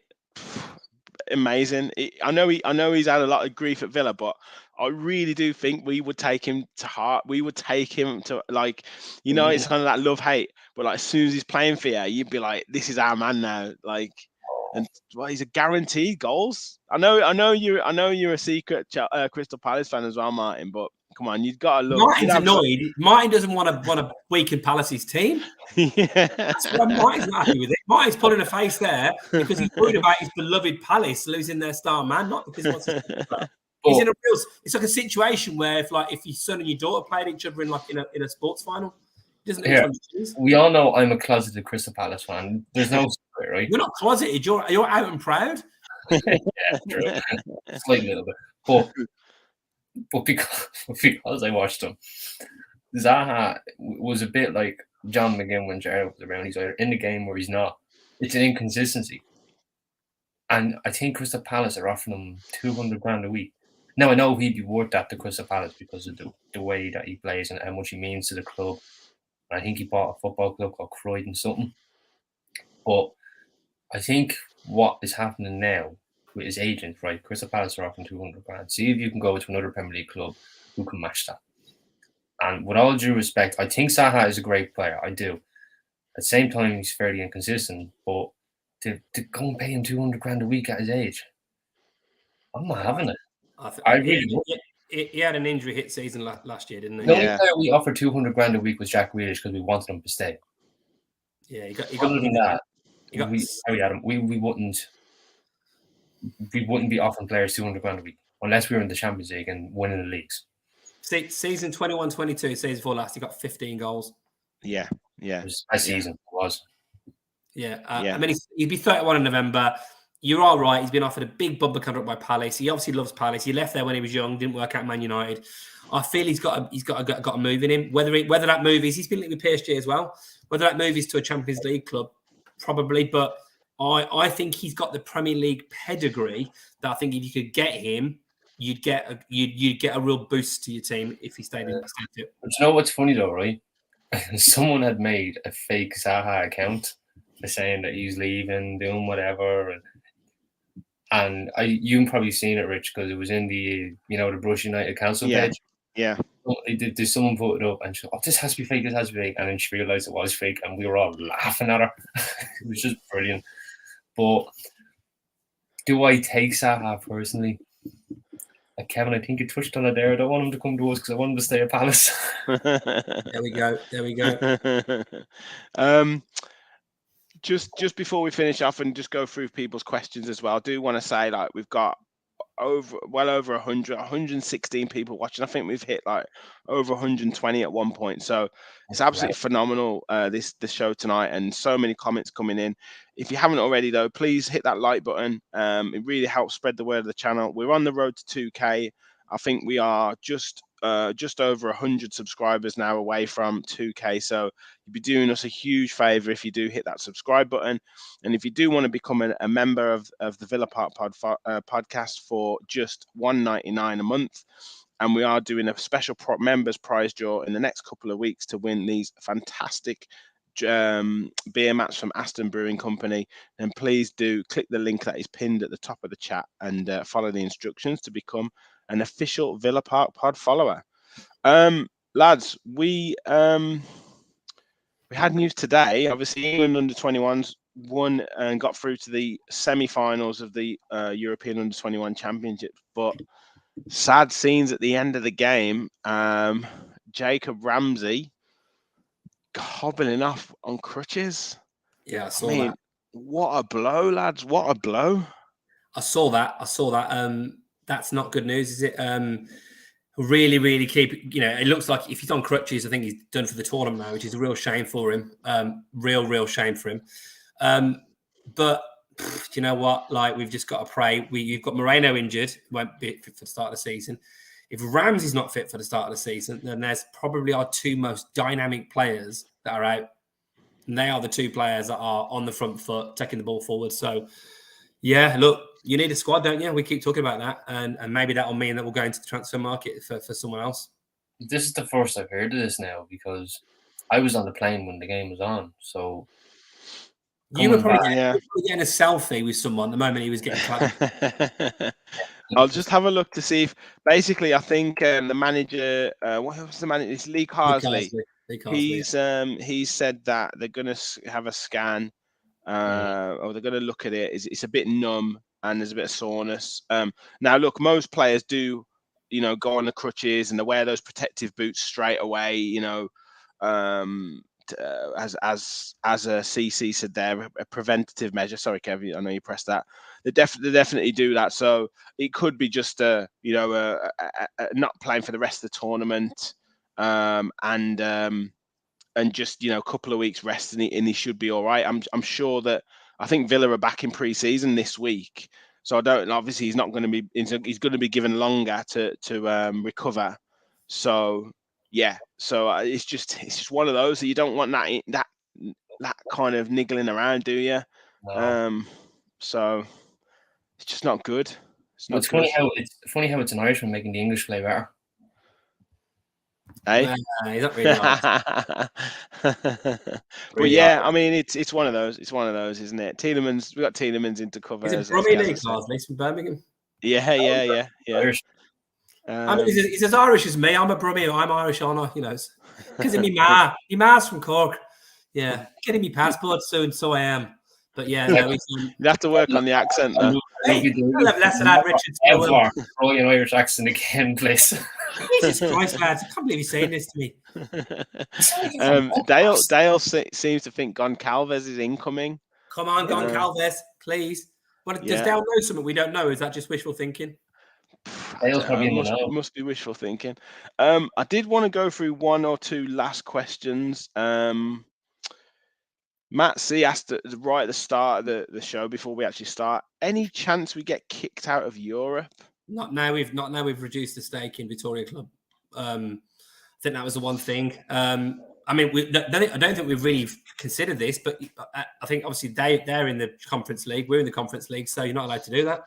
amazing. I know he's had a lot of grief at Villa, but I really do think we would take him to heart. We would take him to, like, it's kind of that love-hate. But like, as soon as he's playing for you, you'd be like, this is our man now. Like, and well, he's a guaranteed goals. I know you're a secret Crystal Palace fan as well, Martin. But come on, you've got to look. Martin's annoyed. Martin doesn't want to weaken Palace's team. Yeah. That's why Martin's not happy with it. Martin's pulling a face there because he's worried about his beloved Palace losing their star man, not because he wants to. He's in a real. It's like a situation where if your son and your daughter played each other in a sports final, we all know I'm a closeted Crystal Palace fan. There's no secret, right? You're not closeted. You're out and proud. Yeah, true. Slightly a little bit, but because I watched him, Zaha was a bit like John McGinn when Jared was around. He's either in the game or he's not. It's an inconsistency, and I think Crystal Palace are offering him $200,000 a week. Now, I know he'd be worth that to Crystal Palace because of the way that he plays and how much he means to the club. I think he bought a football club called Croydon something. But I think what is happening now with his agent, right? Crystal Palace are offering $200,000. See if you can go to another Premier League club who can match that. And with all due respect, I think Zaha is a great player. I do. At the same time, he's fairly inconsistent. But to go and pay him $200,000 a week at his age, I'm not having it. He had an injury hit season last year, didn't he? The only player we offered $200,000 a week was Jack Grealish because we wanted him to stay. Yeah, he got. Other than that, we wouldn't be offering players $200,000 a week unless we were in the Champions League and winning the leagues. Season 21-22, season before last, he got 15 goals. Yeah. That season was. Yeah, I mean, he'd be 31 in November. You're all right. He's been offered a big bumper contract by Palace. He obviously loves Palace. He left there when he was young, didn't work out at Man United. I feel he's got a move in him. Whether that move is, he's been linked with PSG as well. Whether that move is to a Champions League club, probably. But I think he's got the Premier League pedigree that I think if you could get him, you'd get a real boost to your team if he stayed in. But you know what's funny though, right? Someone had made a fake Zaha account for saying that he's leaving, doing whatever, and you've probably seen it, Rich, because it was in the the Brush United Council page. Yeah. Did someone put it up and she, this has to be fake, this has to be fake, and then she realized it was fake, and we were all laughing at her. It was just brilliant. But do I take Zaha personally? Kevin, I think you touched on it there. I don't want him to come to us because I want him to stay at Palace. There we go. Just before we finish off and just go through people's questions as well, I do want to say, like, we've got well over 116 people watching. I think we've hit like over 120 at one point. So it's absolutely phenomenal, this show tonight, and so many comments coming in. If you haven't already though, please hit that like button. It really helps spread the word of the channel. We're on the road to 2K. I think we are just over 100 subscribers now away from 2K. So you'd be doing us a huge favor if you do hit that subscribe button. And if you do want to become a member of the Villa Park podcast for just $1.99 a month, and we are doing a special members prize draw in the next couple of weeks to win these fantastic beer mats from Aston Brewing Company, then please do click the link that is pinned at the top of the chat and follow the instructions to become an official Villa Park pod follower. Lads, we had news today. Obviously, England under-21s won and got through to the semi-finals of the European under-21 Championship, but sad scenes at the end of the game. Jacob Ramsey hobbling off on crutches. Yeah, I saw that. What a blow, lads. What a blow. I saw that. That's not good news, is it? Really, really keep, it looks like if he's on crutches, I think he's done for the tournament now, which is a real shame for him. Real shame for him. But do you know what? Like, we've just got to pray. You've got Moreno injured, won't be fit for the start of the season. If Ramsey's not fit for the start of the season, then there's probably our two most dynamic players that are out. And they are the two players that are on the front foot, taking the ball forward. So, yeah, look, you need a squad, don't you? We keep talking about that. And maybe that will mean that we'll go into the transfer market for someone else. This is the first I've heard of this now because I was on the plane when the game was on. So You were probably getting a selfie with someone the moment he was getting clapped. I'll just have a look to see if basically I think the manager, what was the manager? It's Lee Carsley. He said that they're going to have a scan, or they're going to look at it. It's a bit numb and there's a bit of soreness. Now, look, most players do, go on the crutches and they wear those protective boots straight away. As a CC said there, a preventative measure. Sorry, Kev, I know you pressed that. They definitely do that. So it could be just a not playing for the rest of the tournament, and just a couple of weeks rest and he should be all right. I'm sure that I think Villa are back in pre-season this week, so I don't. Obviously, he's not going to be. He's going to be given longer to recover. So. Yeah, so it's just one of those that you don't want that kind of niggling around, do you? No. So it's just not good. It's funny how it's an Irishman making the English play better. Hey, he's not really but yeah, I mean it's one of those. It's one of those, isn't it? Tielemans, we got Tielemans into cover. Is it Brummie Lee Carsley from Birmingham? Yeah. Irish. I mean, he's as Irish as me. I'm a Brummie. I'm Irish honour, because of me ma. Me ma's from Cork. Yeah, getting me passport soon, so I am. But yeah, no, you have to work on the accent though. Hey, I'll have less of that, Richard. Throw an Irish accent again, please. Jesus Christ, lads! I can't believe he's saying this to me. Dale seems to think Goncalves is incoming. Come on, Goncalves, please. But does Dale know something we don't know? Is that just wishful thinking? Must be wishful thinking. I did want to go through one or two last questions. Matt C asked right at the start of the show before we actually start. Any chance we get kicked out of Europe? Not now. We've reduced the stake in Victoria Club. I think that was the one thing. I mean, I don't think we've really considered this, but I think obviously they're in the Conference League. We're in the Conference League, so you're not allowed to do that.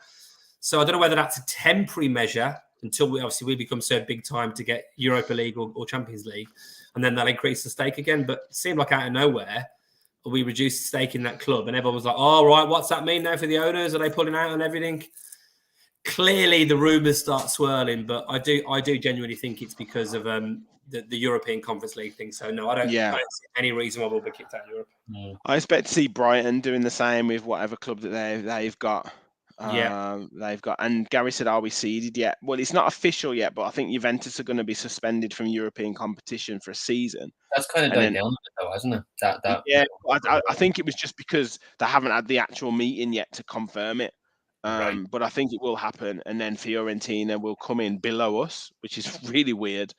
So I don't know whether that's a temporary measure until we become so big time to get Europa League or Champions League, and then they'll increase the stake again. But it seemed like out of nowhere, we reduced the stake in that club, and everyone was like, "Oh, right, what's that mean now for the owners? Are they pulling out and everything?" Clearly, the rumours start swirling, but I do genuinely think it's because of the European Conference League thing. So no, I don't see any reason why we'll be kicked out of Europe. I expect to see Brighton doing the same with whatever club that they've got. They've got, and Gary said, "Are we seeded yet?" Well, it's not official yet, but I think Juventus are going to be suspended from European competition for a season. That's kind of died down, though, hasn't it? Yeah, I think it was just because they haven't had the actual meeting yet to confirm it. Right. But I think it will happen, and then Fiorentina will come in below us, which is really weird.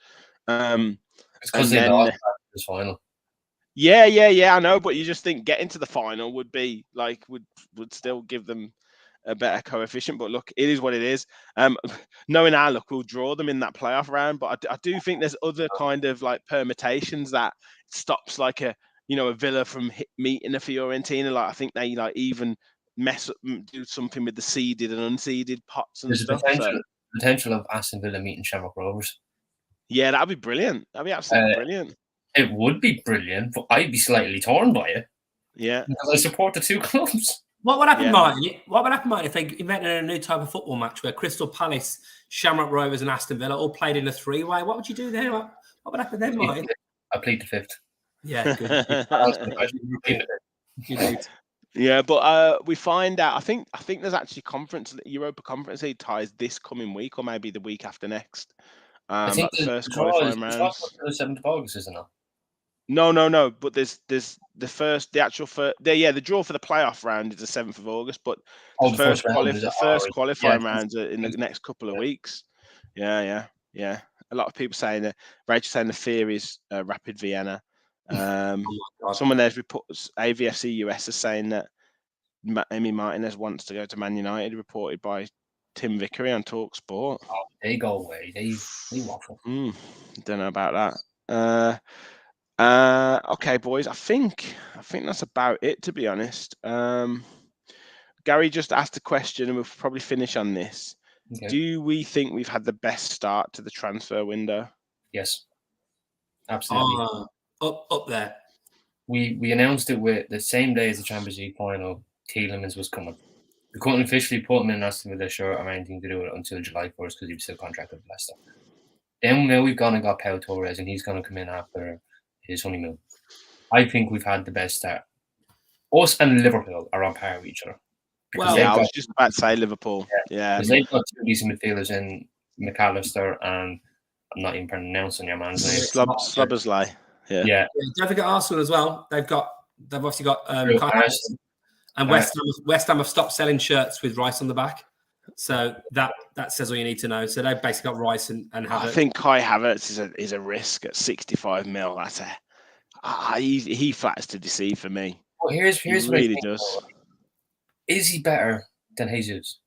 It's because they lost this final. Yeah, I know, but you just think getting to the final would be like would still give them a better coefficient. But look, it is what it is. Knowing our luck, we'll draw them in that playoff round. But I do think there's other kind of like permutations that stops like a Villa from meeting a Fiorentina. Like I think they like even do something with the seeded and unseeded pots and stuff. Potential of Aston Villa meeting Shamrock Rovers. Yeah, that'd be brilliant. That'd be absolutely brilliant. It would be brilliant, but I'd be slightly torn by it. Yeah, because I support the two clubs. What would happen, Martin? What would happen, Martin, if they invented a new type of football match where Crystal Palace, Shamrock Rovers, and Aston Villa all played in a three-way? What would you do there? What would happen then, Martin? I plead the fifth. Yeah, good. Yeah, but we find out. I think there's actually Europa Conference League ties this coming week, or maybe the week after next. I think the first qualifying rounds. The 7th of August, isn't it? No. But there's the draw for the playoff round is the 7th of August, but the first qualifying rounds are in the next couple of weeks. Yeah. A lot of people saying that. Rachel saying the fear is Rapid Vienna. Someone there's reports AVFC US is saying that Emi Martinez wants to go to Man United, reported by Tim Vickery on Talk Sport. Oh, they go away. They waffle. Don't know about that. Okay, boys. I think that's about it, to be honest. Gary just asked a question, and we'll probably finish on this. Okay. Do we think we've had the best start to the transfer window? Yes, absolutely. Up there. we announced it with the same day as the Champions League final. Tielemans was coming. We couldn't officially put him in Aston Villa shirt or anything to do with it until July 1st because he was still contracted with Leicester. Then now we've gone and got Pau Torres, and he's going to come in after his honeymoon. I think we've had the best start. Us and Liverpool are on par with each other. Well, yeah, I was just about to say Liverpool. Yeah. Because they've got 2 decent midfielders in McAllister and I'm not even pronouncing your man's name. Slobbersley. Yeah. Don't forget Arsenal as well. They've obviously got and West Ham have stopped selling shirts with Rice on the back. So that says all you need to know. So they've basically got Rice and Havertz. I think Kai Havertz is a risk at 65 mil. That's he flatters to deceive for me. Well, here's he really does. Is he better than Jesus?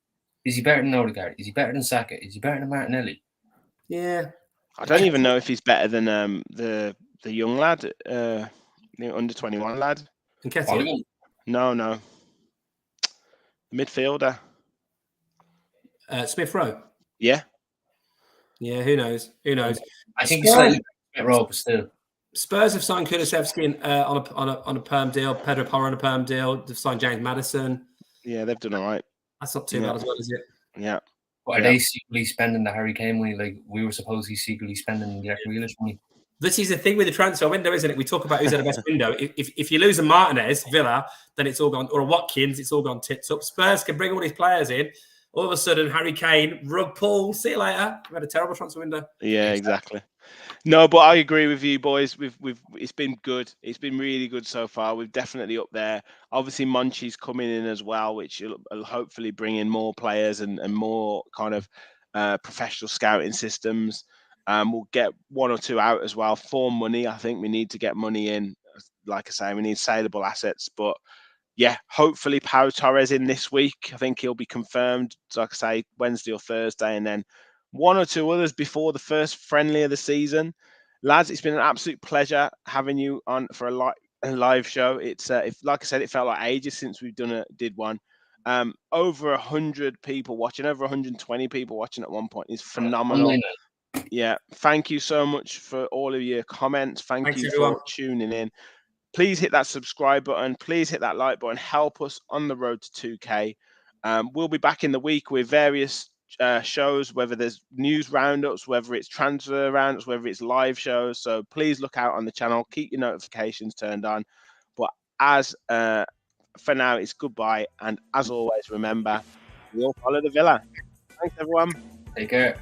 Is he better than Odegaard? Is he better than Saka? Is he better than Martinelli? Yeah. I don't even know if he's better than the young lad, the under 21 lad. No. Midfielder. Smith Rowe. Yeah. Yeah. Who knows? I think he's slightly Smith Rowe, but still. Spurs have signed Kulusevski on a perm deal. Pedro Porro on a perm deal. They've signed James Maddison. Yeah, they've done all right. That's not too bad as well, is it? Yeah. But are they secretly spending the Harry Kane money like we were supposedly secretly spending the Jack Grealish money? This is the thing with the transfer window, isn't it? We talk about who's at the best window. If you lose a Martinez, Villa, then it's all gone, or a Watkins, it's all gone tits up. Spurs can bring all these players in. All of a sudden, Harry Kane, rug pull, see you later. We've had a terrible transfer window. Yeah, exactly. No, but I agree with you, boys. It's been good. It's been really good so far. We're definitely up there. Obviously, Monchi's coming in as well, which will hopefully bring in more players and more kind of professional scouting systems. We'll get 1 or 2 out as well for money. I think we need to get money in. Like I say, we need saleable assets. But yeah, hopefully Pau Torres in this week. I think he'll be confirmed, like I say, Wednesday or Thursday, and then 1 or 2 others before the first friendly of the season. Lads, it's been an absolute pleasure having you on for a live show. It's like I said, it felt like ages since we've did one. Over 100 people watching, over 120 people watching at one point is phenomenal. Yeah, thank you so much for all of your comments. Thanks you everyone for tuning in. Please hit that subscribe button. Please hit that like button. Help us on the road to 2K. We'll be back in the week with various shows, whether there's news roundups, whether it's transfer roundups, whether it's live shows. So please look out on the channel. Keep your notifications turned on. But for now, it's goodbye. And as always, remember, we all follow the Villa. Thanks, everyone. Take care.